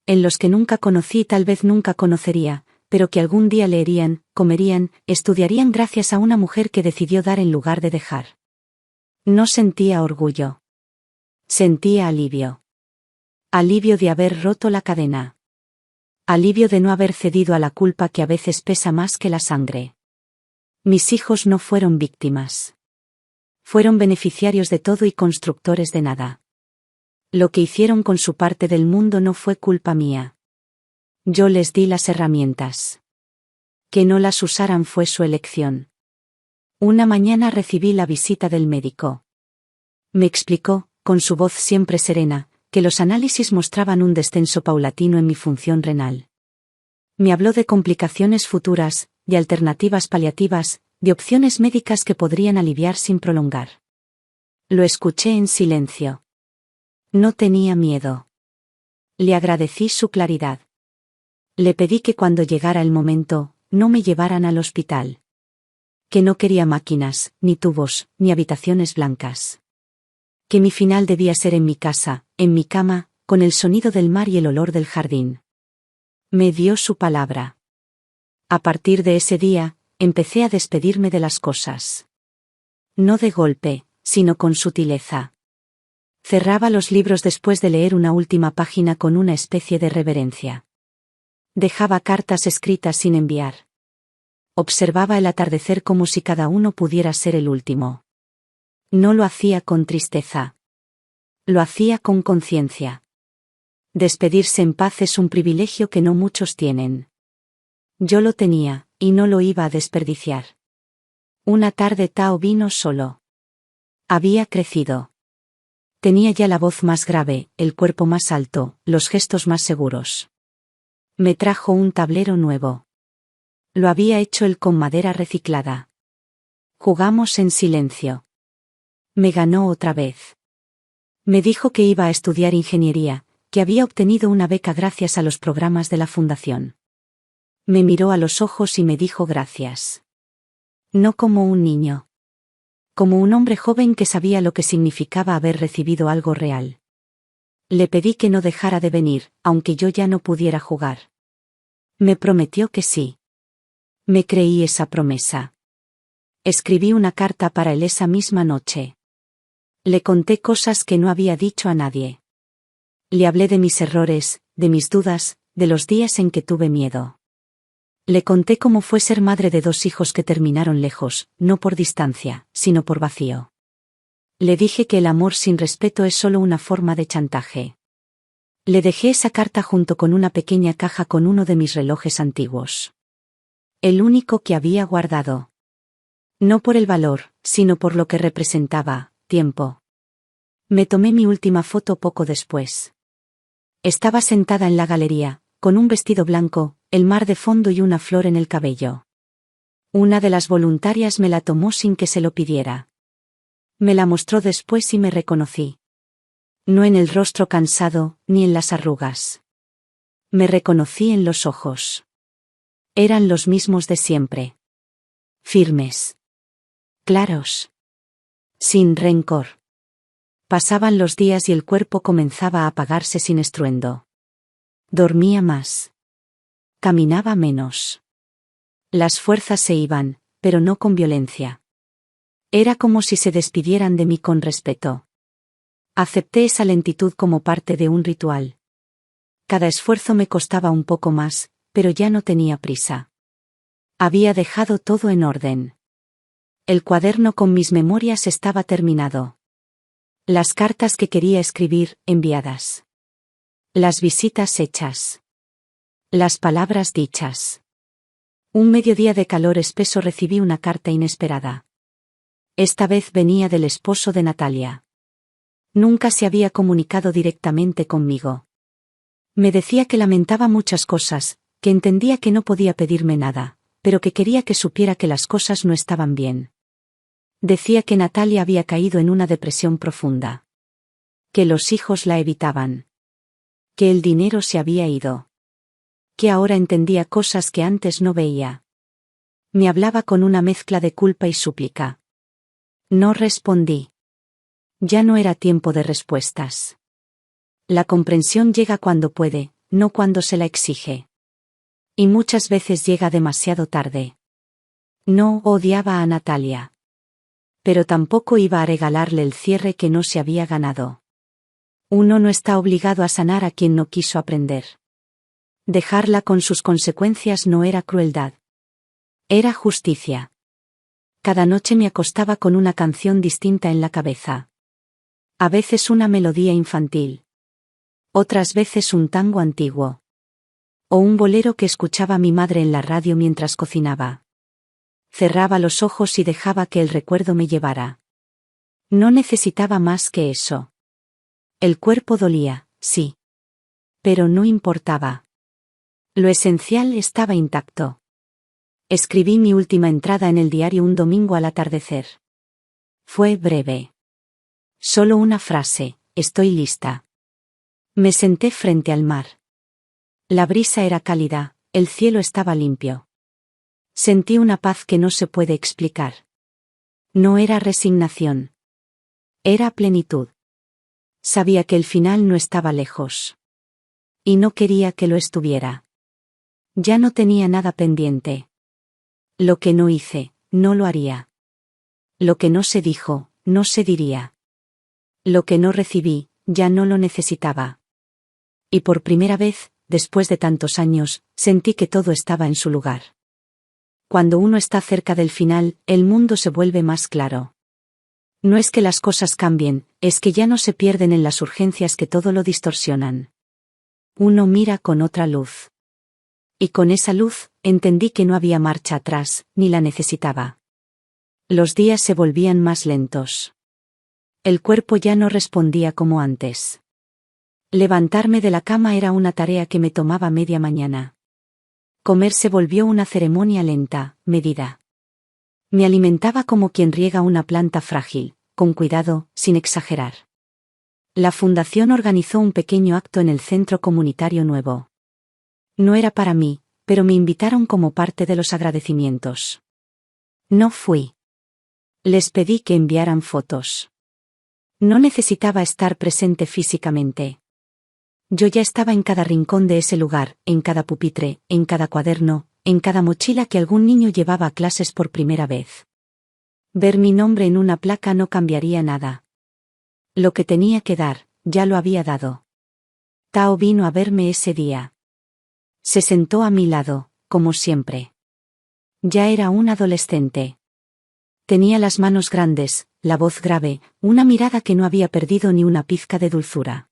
En los que nunca conocí y tal vez nunca conocería, pero que algún día leerían, comerían, estudiarían gracias a una mujer que decidió dar en lugar de dejar. No sentía orgullo. Sentía alivio. Alivio de haber roto la cadena. Alivio de no haber cedido a la culpa que a veces pesa más que la sangre. Mis hijos no fueron víctimas. Fueron beneficiarios de todo y constructores de nada. Lo que hicieron con su parte del mundo no fue culpa mía. Yo les di las herramientas. Que no las usaran fue su elección. Una mañana recibí la visita del médico. Me explicó, con su voz siempre serena, que los análisis mostraban un descenso paulatino en mi función renal. Me habló de complicaciones futuras, de alternativas paliativas, de opciones médicas que podrían aliviar sin prolongar. Lo escuché en silencio. No tenía miedo. Le agradecí su claridad. Le pedí que cuando llegara el momento, no me llevaran al hospital. Que no quería máquinas, ni tubos, ni habitaciones blancas. Que mi final debía ser en mi casa, en mi cama, con el sonido del mar y el olor del jardín. Me dio su palabra. A partir de ese día, empecé a despedirme de las cosas. No de golpe, sino con sutileza. Cerraba los libros después de leer una última página con una especie de reverencia. Dejaba cartas escritas sin enviar. Observaba el atardecer como si cada uno pudiera ser el último. No lo hacía con tristeza. Lo hacía con conciencia. Despedirse en paz es un privilegio que no muchos tienen. Yo lo tenía, y no lo iba a desperdiciar. Una tarde Tao vino solo. Había crecido. Tenía ya la voz más grave, el cuerpo más alto, los gestos más seguros. Me trajo un tablero nuevo. Lo había hecho él con madera reciclada. Jugamos en silencio. Me ganó otra vez. Me dijo que iba a estudiar ingeniería, que había obtenido una beca gracias a los programas de la fundación. Me miró a los ojos y me dijo gracias. No como un niño. Como un hombre joven que sabía lo que significaba haber recibido algo real. Le pedí que no dejara de venir, aunque yo ya no pudiera jugar. Me prometió que sí. Me creí esa promesa. Escribí una carta para él esa misma noche. Le conté cosas que no había dicho a nadie. Le hablé de mis errores, de mis dudas, de los días en que tuve miedo. Le conté cómo fue ser madre de 2 hijos que terminaron lejos, no por distancia, sino por vacío. Le dije que el amor sin respeto es solo una forma de chantaje. Le dejé esa carta junto con una pequeña caja con uno de mis relojes antiguos. El único que había guardado. No por el valor, sino por lo que representaba, tiempo. Me tomé mi última foto poco después. Estaba sentada en la galería, con un vestido blanco, el mar de fondo y una flor en el cabello. Una de las voluntarias me la tomó sin que se lo pidiera. Me la mostró después y me reconocí. No en el rostro cansado, ni en las arrugas. Me reconocí en los ojos. Eran los mismos de siempre. Firmes. Claros. Sin rencor. Pasaban los días y el cuerpo comenzaba a apagarse sin estruendo. Dormía más. Caminaba menos. Las fuerzas se iban, pero no con violencia. Era como si se despidieran de mí con respeto. Acepté esa lentitud como parte de un ritual. Cada esfuerzo me costaba un poco más, pero ya no tenía prisa. Había dejado todo en orden. El cuaderno con mis memorias estaba terminado. Las cartas que quería escribir, enviadas. Las visitas hechas. Las palabras dichas. Un mediodía de calor espeso recibí una carta inesperada. Esta vez venía del esposo de Natalia. Nunca se había comunicado directamente conmigo. Me decía que lamentaba muchas cosas, que entendía que no podía pedirme nada, pero que quería que supiera que las cosas no estaban bien. Decía que Natalia había caído en una depresión profunda. Que los hijos la evitaban. Que el dinero se había ido. Que ahora entendía cosas que antes no veía. Me hablaba con una mezcla de culpa y súplica. No respondí. Ya no era tiempo de respuestas. La comprensión llega cuando puede, no cuando se la exige. Y muchas veces llega demasiado tarde. No odiaba a Natalia. Pero tampoco iba a regalarle el cierre que no se había ganado. Uno no está obligado a sanar a quien no quiso aprender. Dejarla con sus consecuencias no era crueldad. Era justicia. Cada noche me acostaba con una canción distinta en la cabeza. A veces una melodía infantil. Otras veces un tango antiguo. O un bolero que escuchaba mi madre en la radio mientras cocinaba. Cerraba los ojos y dejaba que el recuerdo me llevara. No necesitaba más que eso. El cuerpo dolía, sí. Pero no importaba. Lo esencial estaba intacto. Escribí mi última entrada en el diario un domingo al atardecer. Fue breve. Solo una frase: estoy lista. Me senté frente al mar. La brisa era cálida, el cielo estaba limpio. Sentí una paz que no se puede explicar. No era resignación. Era plenitud. Sabía que el final no estaba lejos. Y no quería que lo estuviera. Ya no tenía nada pendiente. Lo que no hice, no lo haría. Lo que no se dijo, no se diría. Lo que no recibí, ya no lo necesitaba. Y por primera vez, después de tantos años, sentí que todo estaba en su lugar. Cuando uno está cerca del final, el mundo se vuelve más claro. No es que las cosas cambien, es que ya no se pierden en las urgencias que todo lo distorsionan. Uno mira con otra luz. Y con esa luz, entendí que no había marcha atrás, ni la necesitaba. Los días se volvían más lentos. El cuerpo ya no respondía como antes. Levantarme de la cama era una tarea que me tomaba media mañana. Comer se volvió una ceremonia lenta, medida. Me alimentaba como quien riega una planta frágil, con cuidado, sin exagerar. La fundación organizó un pequeño acto en el centro comunitario nuevo. No era para mí, pero me invitaron como parte de los agradecimientos. No fui. Les pedí que enviaran fotos. No necesitaba estar presente físicamente. Yo ya estaba en cada rincón de ese lugar, en cada pupitre, en cada cuaderno, en cada mochila que algún niño llevaba a clases por primera vez. Ver mi nombre en una placa no cambiaría nada. Lo que tenía que dar, ya lo había dado. Tao vino a verme ese día. Se sentó a mi lado, como siempre. Ya era un adolescente. Tenía las manos grandes, la voz grave, una mirada que no había perdido ni una pizca de dulzura.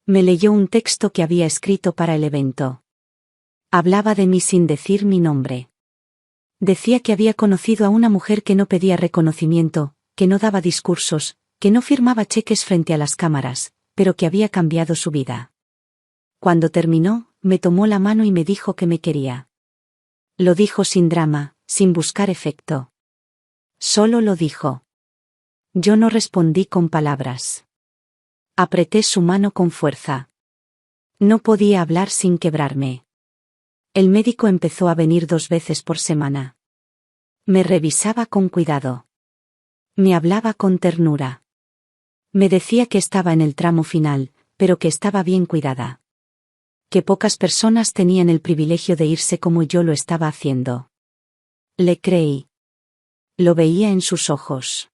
Me leyó un texto que había escrito para el evento. Hablaba de mí sin decir mi nombre. Decía que había conocido a una mujer que no pedía reconocimiento, que no daba discursos, que no firmaba cheques frente a las cámaras, pero que había cambiado su vida. Cuando terminó, me tomó la mano y me dijo que me quería. Lo dijo sin drama, sin buscar efecto. Solo lo dijo. Yo no respondí con palabras. Apreté su mano con fuerza. No podía hablar sin quebrarme. El médico empezó a venir 2 veces por semana. Me revisaba con cuidado. Me hablaba con ternura. Me decía que estaba en el tramo final, pero que estaba bien cuidada. Que pocas personas tenían el privilegio de irse como yo lo estaba haciendo. Le creí. Lo veía en sus ojos.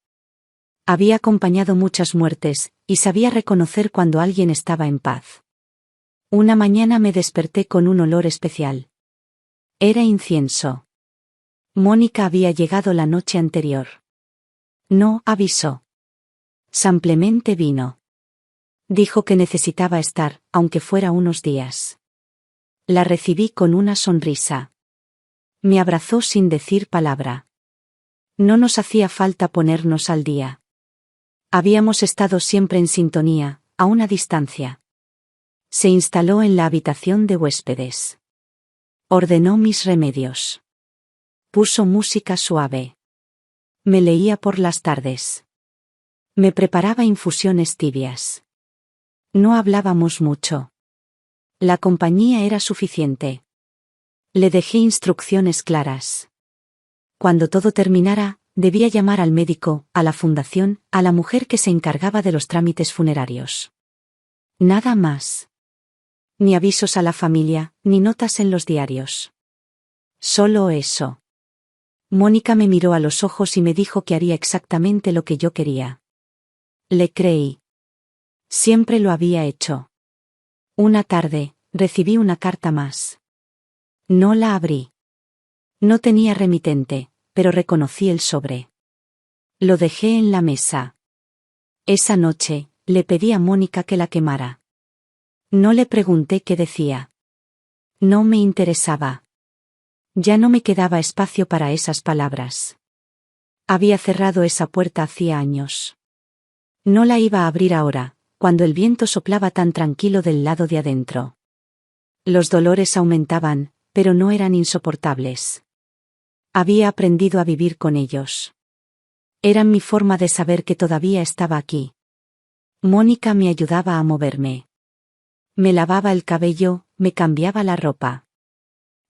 Había acompañado muchas muertes, y sabía reconocer cuando alguien estaba en paz. Una mañana me desperté con un olor especial. Era incienso. Mónica había llegado la noche anterior. No avisó. Simplemente vino. Dijo que necesitaba estar, aunque fuera unos días. La recibí con una sonrisa. Me abrazó sin decir palabra. No nos hacía falta ponernos al día. Habíamos estado siempre en sintonía, a una distancia. Se instaló en la habitación de huéspedes. Ordenó mis remedios. Puso música suave. Me leía por las tardes. Me preparaba infusiones tibias. No hablábamos mucho. La compañía era suficiente. Le dejé instrucciones claras. Cuando todo terminara, debía llamar al médico, a la fundación, a la mujer que se encargaba de los trámites funerarios. Nada más. Ni avisos a la familia, ni notas en los diarios. Solo eso. Mónica me miró a los ojos y me dijo que haría exactamente lo que yo quería. Le creí. Siempre lo había hecho. Una tarde, recibí una carta más. No la abrí. No tenía remitente, pero reconocí el sobre. Lo dejé en la mesa. Esa noche, le pedí a Mónica que la quemara. No le pregunté qué decía. No me interesaba. Ya no me quedaba espacio para esas palabras. Había cerrado esa puerta hacía años. No la iba a abrir ahora, cuando el viento soplaba tan tranquilo del lado de adentro. Los dolores aumentaban, pero no eran insoportables. Había aprendido a vivir con ellos. Eran mi forma de saber que todavía estaba aquí. Mónica me ayudaba a moverme. Me lavaba el cabello, me cambiaba la ropa.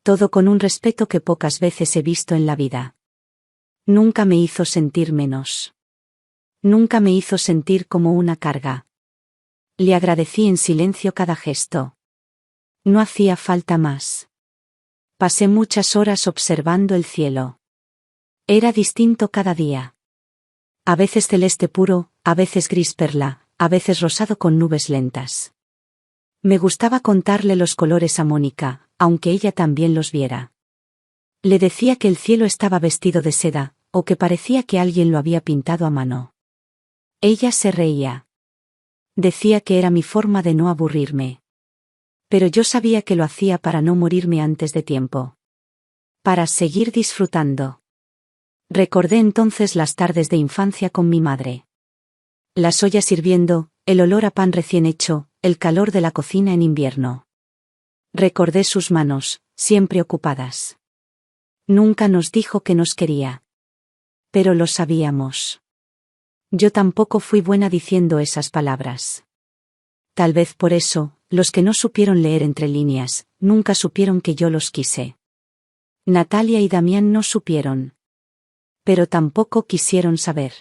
Todo con un respeto que pocas veces he visto en la vida. Nunca me hizo sentir menos. Nunca me hizo sentir como una carga. Le agradecí en silencio cada gesto. No hacía falta más. Pasé muchas horas observando el cielo. Era distinto cada día. A veces celeste puro, a veces gris perla, a veces rosado con nubes lentas. Me gustaba contarle los colores a Mónica, aunque ella también los viera. Le decía que el cielo estaba vestido de seda, o que parecía que alguien lo había pintado a mano. Ella se reía. Decía que era mi forma de no aburrirme. Pero yo sabía que lo hacía para no morirme antes de tiempo. Para seguir disfrutando. Recordé entonces las tardes de infancia con mi madre. Las ollas hirviendo, el olor a pan recién hecho, el calor de la cocina en invierno. Recordé sus manos, siempre ocupadas. Nunca nos dijo que nos quería. Pero lo sabíamos. Yo tampoco fui buena diciendo esas palabras. Tal vez por eso, los que no supieron leer entre líneas, nunca supieron que yo los quise. Natalia y Damián no supieron. Pero tampoco quisieron saber.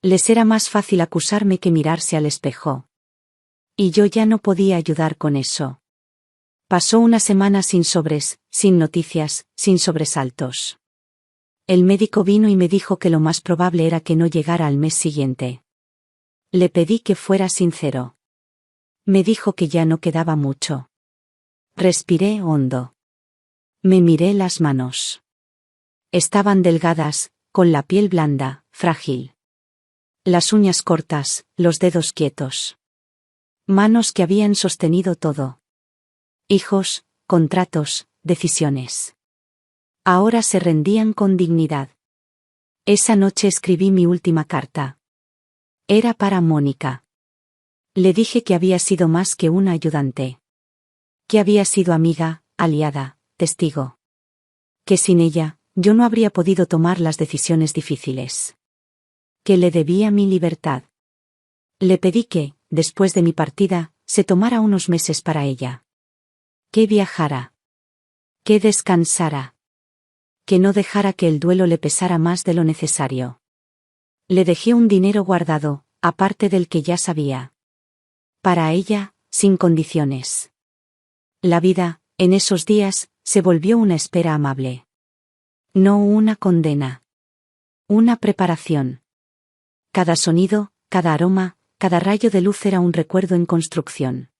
Les era más fácil acusarme que mirarse al espejo. Y yo ya no podía ayudar con eso. Pasó una semana sin sobres, sin noticias, sin sobresaltos. El médico vino y me dijo que lo más probable era que no llegara al mes siguiente. Le pedí que fuera sincero. Me dijo que ya no quedaba mucho. Respiré hondo. Me miré las manos. Estaban delgadas, con la piel blanda, frágil. Las uñas cortas, los dedos quietos. Manos que habían sostenido todo. Hijos, contratos, decisiones. Ahora se rendían con dignidad. Esa noche escribí mi última carta. Era para Mónica. Le dije que había sido más que una ayudante. Que había sido amiga, aliada, testigo. Que sin ella, yo no habría podido tomar las decisiones difíciles. Que le debía mi libertad. Le pedí que, después de mi partida, se tomara unos meses para ella. Que viajara. Que descansara. Que no dejara que el duelo le pesara más de lo necesario. Le dejé un dinero guardado, aparte del que ya sabía. Para ella, sin condiciones. La vida, en esos días, se volvió una espera amable. No una condena. Una preparación. Cada sonido, cada aroma, cada rayo de luz era un recuerdo en construcción.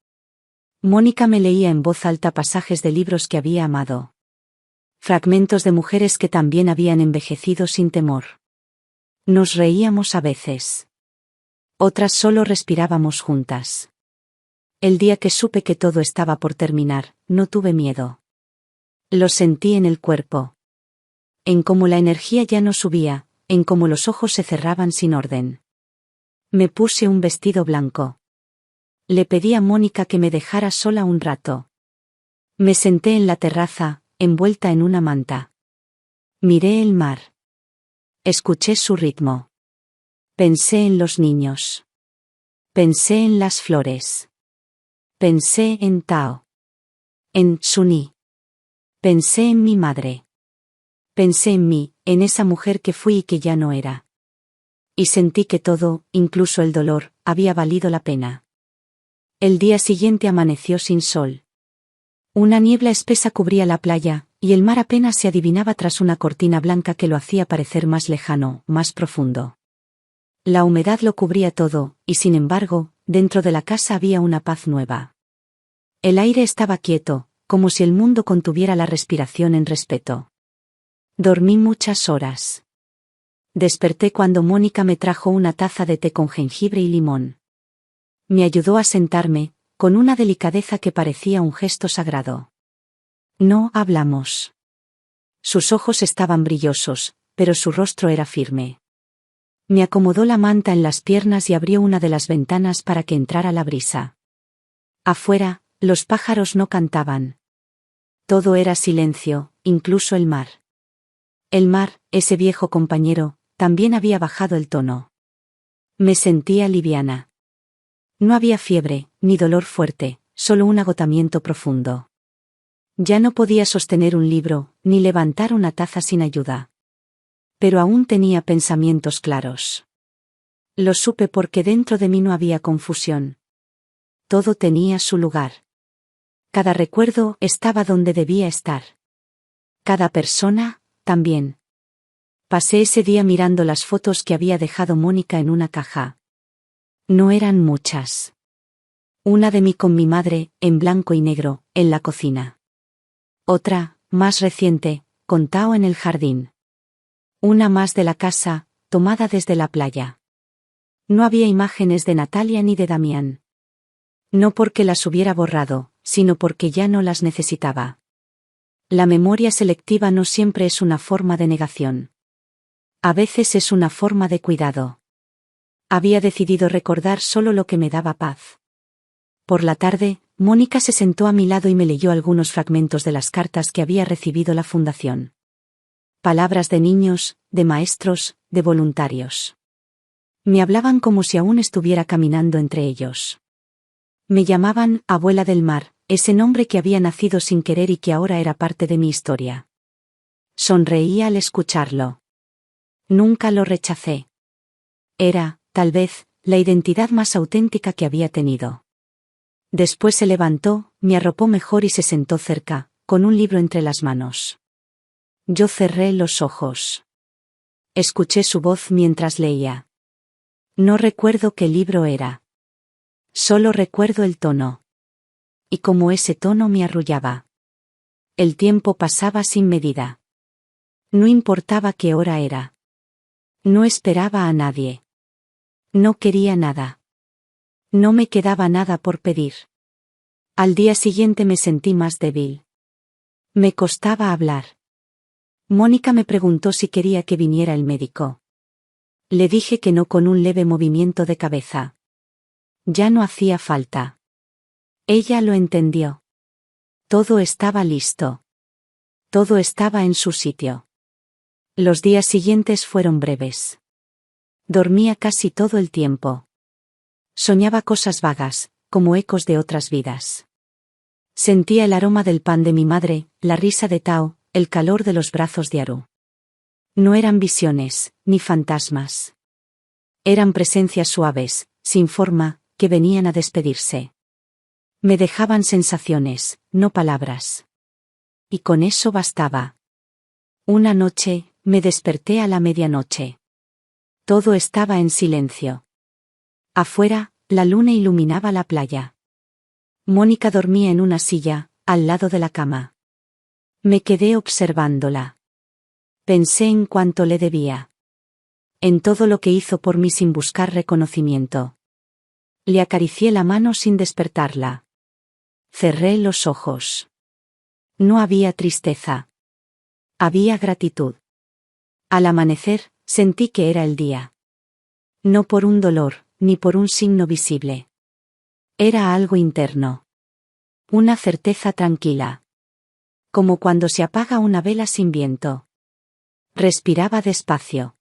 Mónica me leía en voz alta pasajes de libros que había amado. Fragmentos de mujeres que también habían envejecido sin temor. Nos reíamos a veces. Otras solo respirábamos juntas. El día que supe que todo estaba por terminar, no tuve miedo. Lo sentí en el cuerpo. En cómo la energía ya no subía, en cómo los ojos se cerraban sin orden. Me puse un vestido blanco. Le pedí a Mónica que me dejara sola un rato. Me senté en la terraza, envuelta en una manta. Miré el mar. Escuché su ritmo. Pensé en los niños. Pensé en las flores. Pensé en Tao. En Suni. Pensé en mi madre. Pensé en mí, en esa mujer que fui y que ya no era. Y sentí que todo, incluso el dolor, había valido la pena. El día siguiente amaneció sin sol. Una niebla espesa cubría la playa, y el mar apenas se adivinaba tras una cortina blanca que lo hacía parecer más lejano, más profundo. La humedad lo cubría todo, y sin embargo, dentro de la casa había una paz nueva. El aire estaba quieto, como si el mundo contuviera la respiración en respeto. Dormí muchas horas. Desperté cuando Mónica me trajo una taza de té con jengibre y limón. Me ayudó a sentarme, con una delicadeza que parecía un gesto sagrado. No hablamos. Sus ojos estaban brillosos, pero su rostro era firme. Me acomodó la manta en las piernas y abrió una de las ventanas para que entrara la brisa. Afuera, los pájaros no cantaban. Todo era silencio, incluso el mar. El mar, ese viejo compañero, también había bajado el tono. Me sentía liviana. No había fiebre, ni dolor fuerte, solo un agotamiento profundo. Ya no podía sostener un libro, ni levantar una taza sin ayuda. Pero aún tenía pensamientos claros. Lo supe porque dentro de mí no había confusión. Todo tenía su lugar. Cada recuerdo estaba donde debía estar. Cada persona, también. Pasé ese día mirando las fotos que había dejado Mónica en una caja. No eran muchas. Una de mí con mi madre, en blanco y negro, en la cocina. Otra, más reciente, con Tao en el jardín. Una más de la casa, tomada desde la playa. No había imágenes de Natalia ni de Damián. No porque las hubiera borrado, sino porque ya no las necesitaba. La memoria selectiva no siempre es una forma de negación. A veces es una forma de cuidado. Había decidido recordar solo lo que me daba paz. Por la tarde, Mónica se sentó a mi lado y me leyó algunos fragmentos de las cartas que había recibido la fundación. Palabras de niños, de maestros, de voluntarios. Me hablaban como si aún estuviera caminando entre ellos. Me llamaban Abuela del Mar, ese nombre que había nacido sin querer y que ahora era parte de mi historia. Sonreía al escucharlo. Nunca lo rechacé. Era, tal vez, la identidad más auténtica que había tenido. Después se levantó, me arropó mejor y se sentó cerca, con un libro entre las manos. Yo cerré los ojos. Escuché su voz mientras leía. No recuerdo qué libro era. Solo recuerdo el tono. Y cómo ese tono me arrullaba. El tiempo pasaba sin medida. No importaba qué hora era. No esperaba a nadie. No quería nada. No me quedaba nada por pedir. Al día siguiente me sentí más débil. Me costaba hablar. Mónica me preguntó si quería que viniera el médico. Le dije que no con un leve movimiento de cabeza. Ya no hacía falta. Ella lo entendió. Todo estaba listo. Todo estaba en su sitio. Los días siguientes fueron breves. Dormía casi todo el tiempo. Soñaba cosas vagas, como ecos de otras vidas. Sentía el aroma del pan de mi madre, la risa de Tao, el calor de los brazos de Aru. No eran visiones, ni fantasmas. Eran presencias suaves, sin forma, que venían a despedirse. Me dejaban sensaciones, no palabras. Y con eso bastaba. Una noche, me desperté a la medianoche. Todo estaba en silencio. Afuera, la luna iluminaba la playa. Mónica dormía en una silla, al lado de la cama. Me quedé observándola. Pensé en cuánto le debía. En todo lo que hizo por mí sin buscar reconocimiento. Le acaricié la mano sin despertarla. Cerré los ojos. No había tristeza. Había gratitud. Al amanecer, sentí que era el día. No por un dolor, ni por un signo visible. Era algo interno. Una certeza tranquila. Como cuando se apaga una vela sin viento. Respiraba despacio.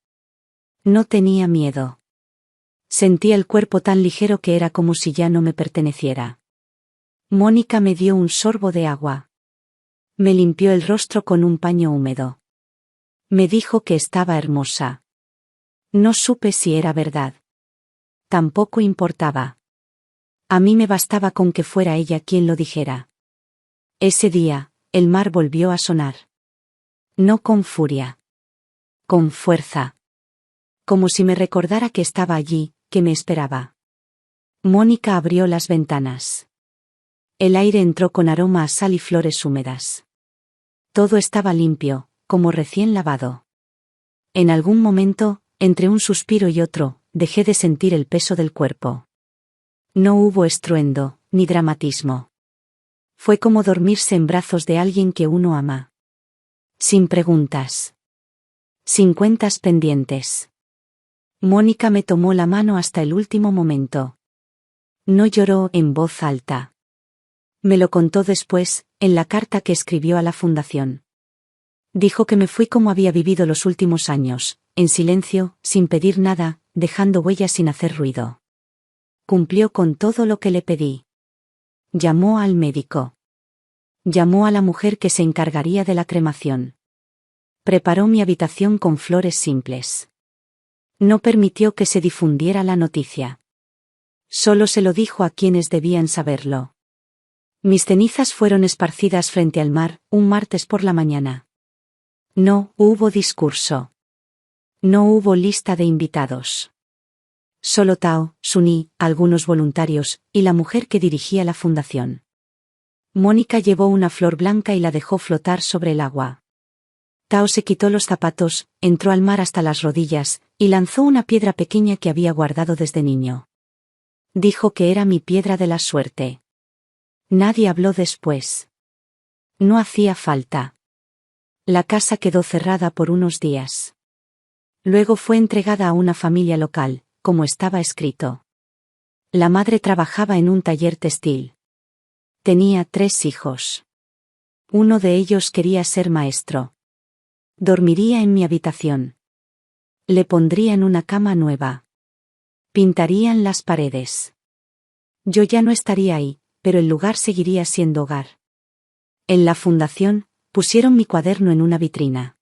No tenía miedo. Sentía el cuerpo tan ligero que era como si ya no me perteneciera. Mónica me dio un sorbo de agua. Me limpió el rostro con un paño húmedo. Me dijo que estaba hermosa. No supe si era verdad. Tampoco importaba. A mí me bastaba con que fuera ella quien lo dijera. Ese día, el mar volvió a sonar. No con furia. Con fuerza. Como si me recordara que estaba allí, que me esperaba. Mónica abrió las ventanas. El aire entró con aroma a sal y flores húmedas. Todo estaba limpio, como recién lavado. En algún momento, entre un suspiro y otro, dejé de sentir el peso del cuerpo. No hubo estruendo, ni dramatismo. Fue como dormirse en brazos de alguien que uno ama. Sin preguntas. Sin cuentas pendientes. Mónica me tomó la mano hasta el último momento. No lloró en voz alta. Me lo contó después, en la carta que escribió a la fundación. Dijo que me fui como había vivido los últimos años, en silencio, sin pedir nada, dejando huellas sin hacer ruido. Cumplió con todo lo que le pedí. Llamó al médico. Llamó a la mujer que se encargaría de la cremación. Preparó mi habitación con flores simples. No permitió que se difundiera la noticia. Solo se lo dijo a quienes debían saberlo. Mis cenizas fueron esparcidas frente al mar, un martes por la mañana. No hubo discurso. No hubo lista de invitados. Solo Tao, Suni, algunos voluntarios, y la mujer que dirigía la fundación. Mónica llevó una flor blanca y la dejó flotar sobre el agua. Tao se quitó los zapatos, entró al mar hasta las rodillas, y lanzó una piedra pequeña que había guardado desde niño. Dijo que era mi piedra de la suerte. Nadie habló después. No hacía falta. La casa quedó cerrada por unos días. Luego fue entregada a una familia local, como estaba escrito. La madre trabajaba en un taller textil. Tenía 3 hijos. Uno de ellos quería ser maestro. Dormiría en mi habitación. Le pondrían una cama nueva. Pintarían las paredes. Yo ya no estaría ahí, pero el lugar seguiría siendo hogar. En la fundación, pusieron mi cuaderno en una vitrina.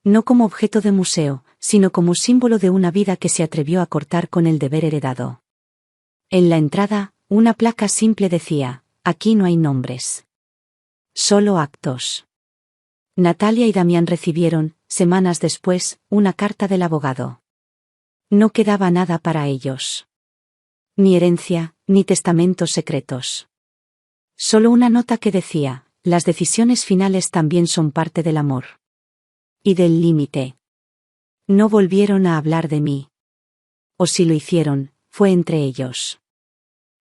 No como objeto de museo, sino como símbolo de una vida que se atrevió a cortar con el deber heredado. En la entrada, una placa simple decía: aquí no hay nombres. Solo actos. Natalia y Damián recibieron, semanas después, una carta del abogado. No quedaba nada para ellos. Ni herencia, ni testamentos secretos. Solo una nota que decía: las decisiones finales también son parte del amor. Y del límite. No volvieron a hablar de mí. O si lo hicieron, fue entre ellos.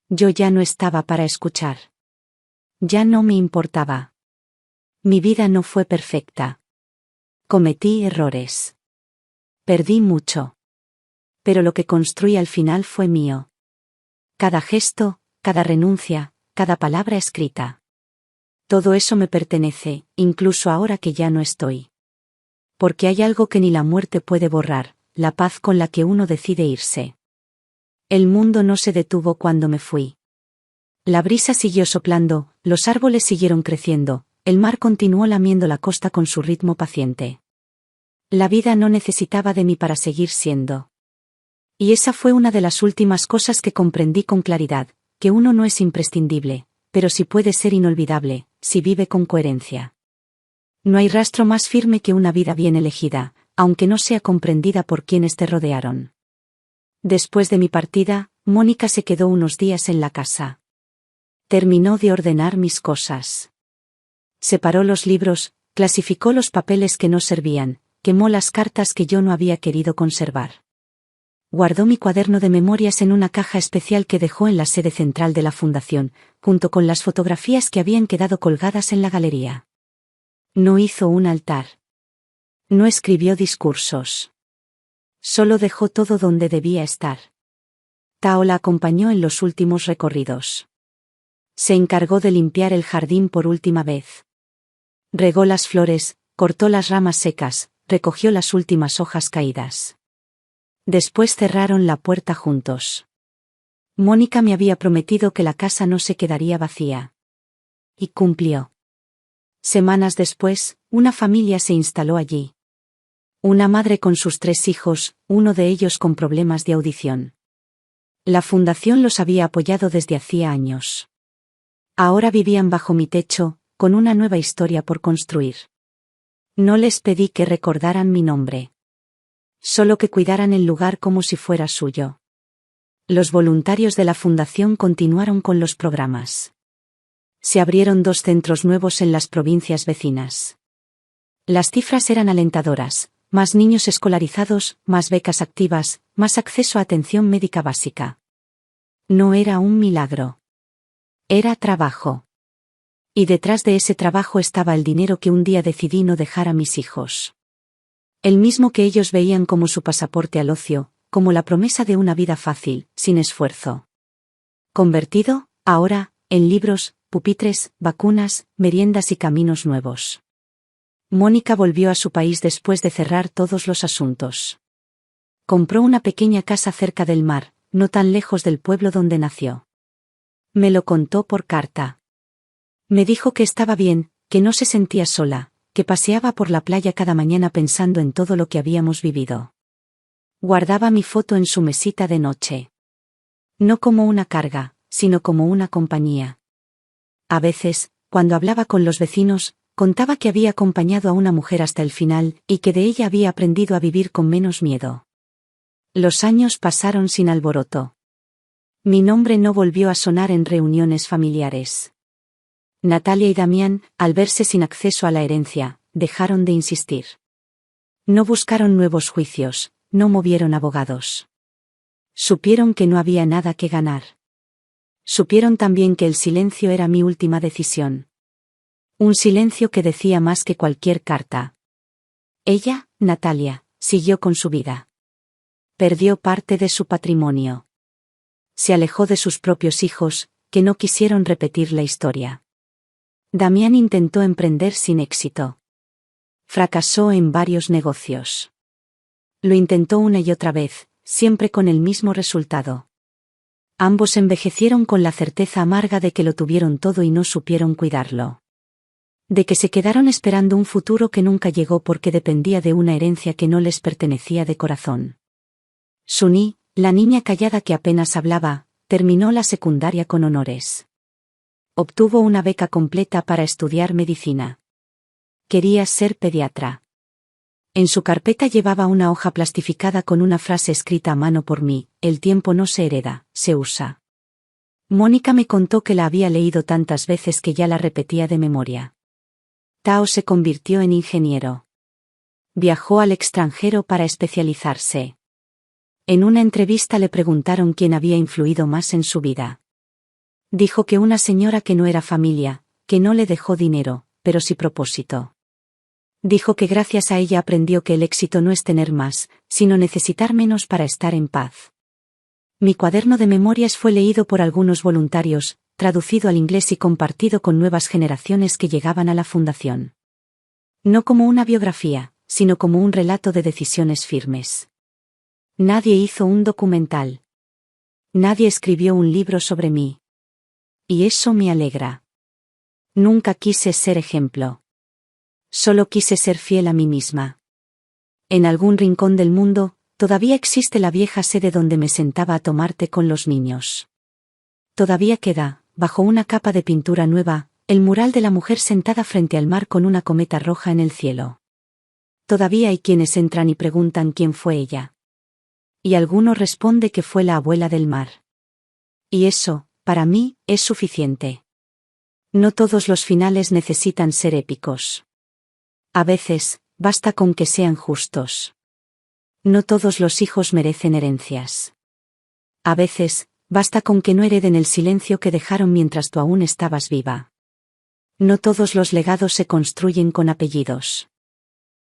Yo ya no estaba para escuchar. Ya no me importaba. Mi vida no fue perfecta. Cometí errores. Perdí mucho. pero lo que construí al final fue mío. Cada gesto, cada renuncia, cada palabra escrita. Todo eso me pertenece, incluso ahora que ya no estoy. Porque hay algo que ni la muerte puede borrar, la paz con la que uno decide irse. El mundo no se detuvo cuando me fui. La brisa siguió soplando, los árboles siguieron creciendo, el mar continuó lamiendo la costa con su ritmo paciente. La vida no necesitaba de mí para seguir siendo. Y esa fue una de las últimas cosas que comprendí con claridad, que uno no es imprescindible, pero sí puede ser inolvidable, si vive con coherencia. No hay rastro más firme que una vida bien elegida, aunque no sea comprendida por quienes te rodearon. Después de mi partida, Mónica se quedó unos días en la casa. Terminó de ordenar mis cosas. Separó los libros, clasificó los papeles que no servían, quemó las cartas que yo no había querido conservar. Guardó mi cuaderno de memorias en una caja especial que dejó en la sede central de la fundación, junto con las fotografías que habían quedado colgadas en la galería. No hizo un altar. No escribió discursos. Solo dejó todo donde debía estar. Tao la acompañó en los últimos recorridos. Se encargó de limpiar el jardín por última vez. Regó las flores, cortó las ramas secas, recogió las últimas hojas caídas. Después cerraron la puerta juntos. Mónica me había prometido que la casa no se quedaría vacía. Y cumplió. Semanas después, una familia se instaló allí. Una madre con sus 3 hijos, uno de ellos con problemas de audición. La fundación los había apoyado desde hacía años. Ahora vivían bajo mi techo, con una nueva historia por construir. No les pedí que recordaran mi nombre. Solo que cuidaran el lugar como si fuera suyo. Los voluntarios de la fundación continuaron con los programas. Se abrieron 2 centros nuevos en las provincias vecinas. Las cifras eran alentadoras, más niños escolarizados, más becas activas, más acceso a atención médica básica. No era un milagro. Era trabajo. Y detrás de ese trabajo estaba el dinero que un día decidí no dejar a mis hijos. El mismo que ellos veían como su pasaporte al ocio, como la promesa de una vida fácil, sin esfuerzo. Convertido, ahora, en libros, pupitres, vacunas, meriendas y caminos nuevos. Mónica volvió a su país después de cerrar todos los asuntos. Compró una pequeña casa cerca del mar, no tan lejos del pueblo donde nació. Me lo contó por carta. Me dijo que estaba bien, que no se sentía sola, que paseaba por la playa cada mañana pensando en todo lo que habíamos vivido. Guardaba mi foto en su mesita de noche. No como una carga, sino como una compañía. A veces, cuando hablaba con los vecinos, contaba que había acompañado a una mujer hasta el final y que de ella había aprendido a vivir con menos miedo. Los años pasaron sin alboroto. Mi nombre no volvió a sonar en reuniones familiares. Natalia y Damián, al verse sin acceso a la herencia, dejaron de insistir. No buscaron nuevos juicios, no movieron abogados. Supieron que no había nada que ganar. Supieron también que el silencio era mi última decisión. Un silencio que decía más que cualquier carta. Ella, Natalia, siguió con su vida. Perdió parte de su patrimonio. Se alejó de sus propios hijos, que no quisieron repetir la historia. Damián intentó emprender sin éxito. Fracasó en varios negocios. Lo intentó una y otra vez, siempre con el mismo resultado. Ambos envejecieron con la certeza amarga de que lo tuvieron todo y no supieron cuidarlo. De que se quedaron esperando un futuro que nunca llegó porque dependía de una herencia que no les pertenecía de corazón. Suni, la niña callada que apenas hablaba, terminó la secundaria con honores. Obtuvo una beca completa para estudiar medicina. Quería ser pediatra. En su carpeta llevaba una hoja plastificada con una frase escrita a mano por mí: el tiempo no se hereda, se usa. Mónica me contó que la había leído tantas veces que ya la repetía de memoria. Tao se convirtió en ingeniero. Viajó al extranjero para especializarse. En una entrevista le preguntaron quién había influido más en su vida. Dijo que una señora que no era familia, que no le dejó dinero, pero sí propósito. Dijo que gracias a ella aprendió que el éxito no es tener más, sino necesitar menos para estar en paz. Mi cuaderno de memorias fue leído por algunos voluntarios, traducido al inglés y compartido con nuevas generaciones que llegaban a la fundación. No como una biografía, sino como un relato de decisiones firmes. Nadie hizo un documental. Nadie escribió un libro sobre mí. Y eso me alegra. Nunca quise ser ejemplo. Solo quise ser fiel a mí misma. En algún rincón del mundo, todavía existe la vieja sede donde me sentaba a tomar té con los niños. Todavía queda, bajo una capa de pintura nueva, el mural de la mujer sentada frente al mar con una cometa roja en el cielo. Todavía hay quienes entran y preguntan quién fue ella. Y alguno responde que fue la abuela del mar. Y eso, para mí, es suficiente. No todos los finales necesitan ser épicos. A veces, basta con que sean justos. No todos los hijos merecen herencias. A veces, basta con que no hereden el silencio que dejaron mientras tú aún estabas viva. No todos los legados se construyen con apellidos.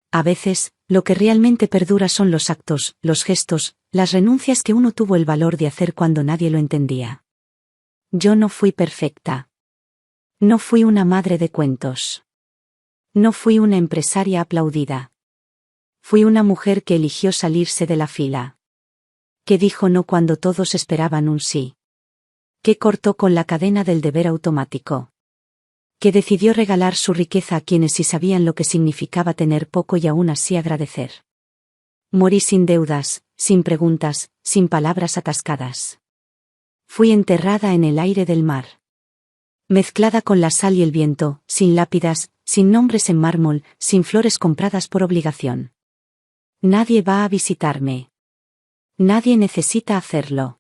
A veces, lo que realmente perdura son los actos, los gestos, las renuncias que uno tuvo el valor de hacer cuando nadie lo entendía. Yo no fui perfecta. No fui una madre de cuentos. No fui una empresaria aplaudida. Fui una mujer que eligió salirse de la fila. Que dijo no cuando todos esperaban un sí. Que cortó con la cadena del deber automático. Que decidió regalar su riqueza a quienes sí sabían lo que significaba tener poco y aún así agradecer. Morí sin deudas, sin preguntas, sin palabras atascadas. Fui enterrada en el aire del mar. Mezclada con la sal y el viento, sin lápidas, sin nombres en mármol, sin flores compradas por obligación. Nadie va a visitarme. Nadie necesita hacerlo.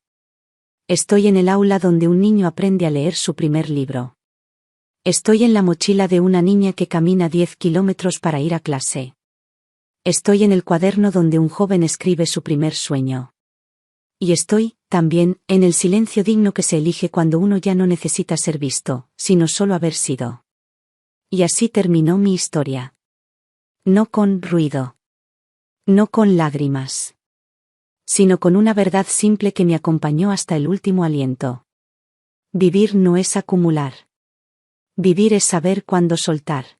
Estoy en el aula donde un niño aprende a leer su primer libro. Estoy en la mochila de una niña que camina 10 kilómetros para ir a clase. Estoy en el cuaderno donde un joven escribe su primer sueño. Y estoy, también, en el silencio digno que se elige cuando uno ya no necesita ser visto, sino solo haber sido. Y así terminó mi historia. No con ruido. No con lágrimas. Sino con una verdad simple que me acompañó hasta el último aliento. Vivir no es acumular. Vivir es saber cuándo soltar.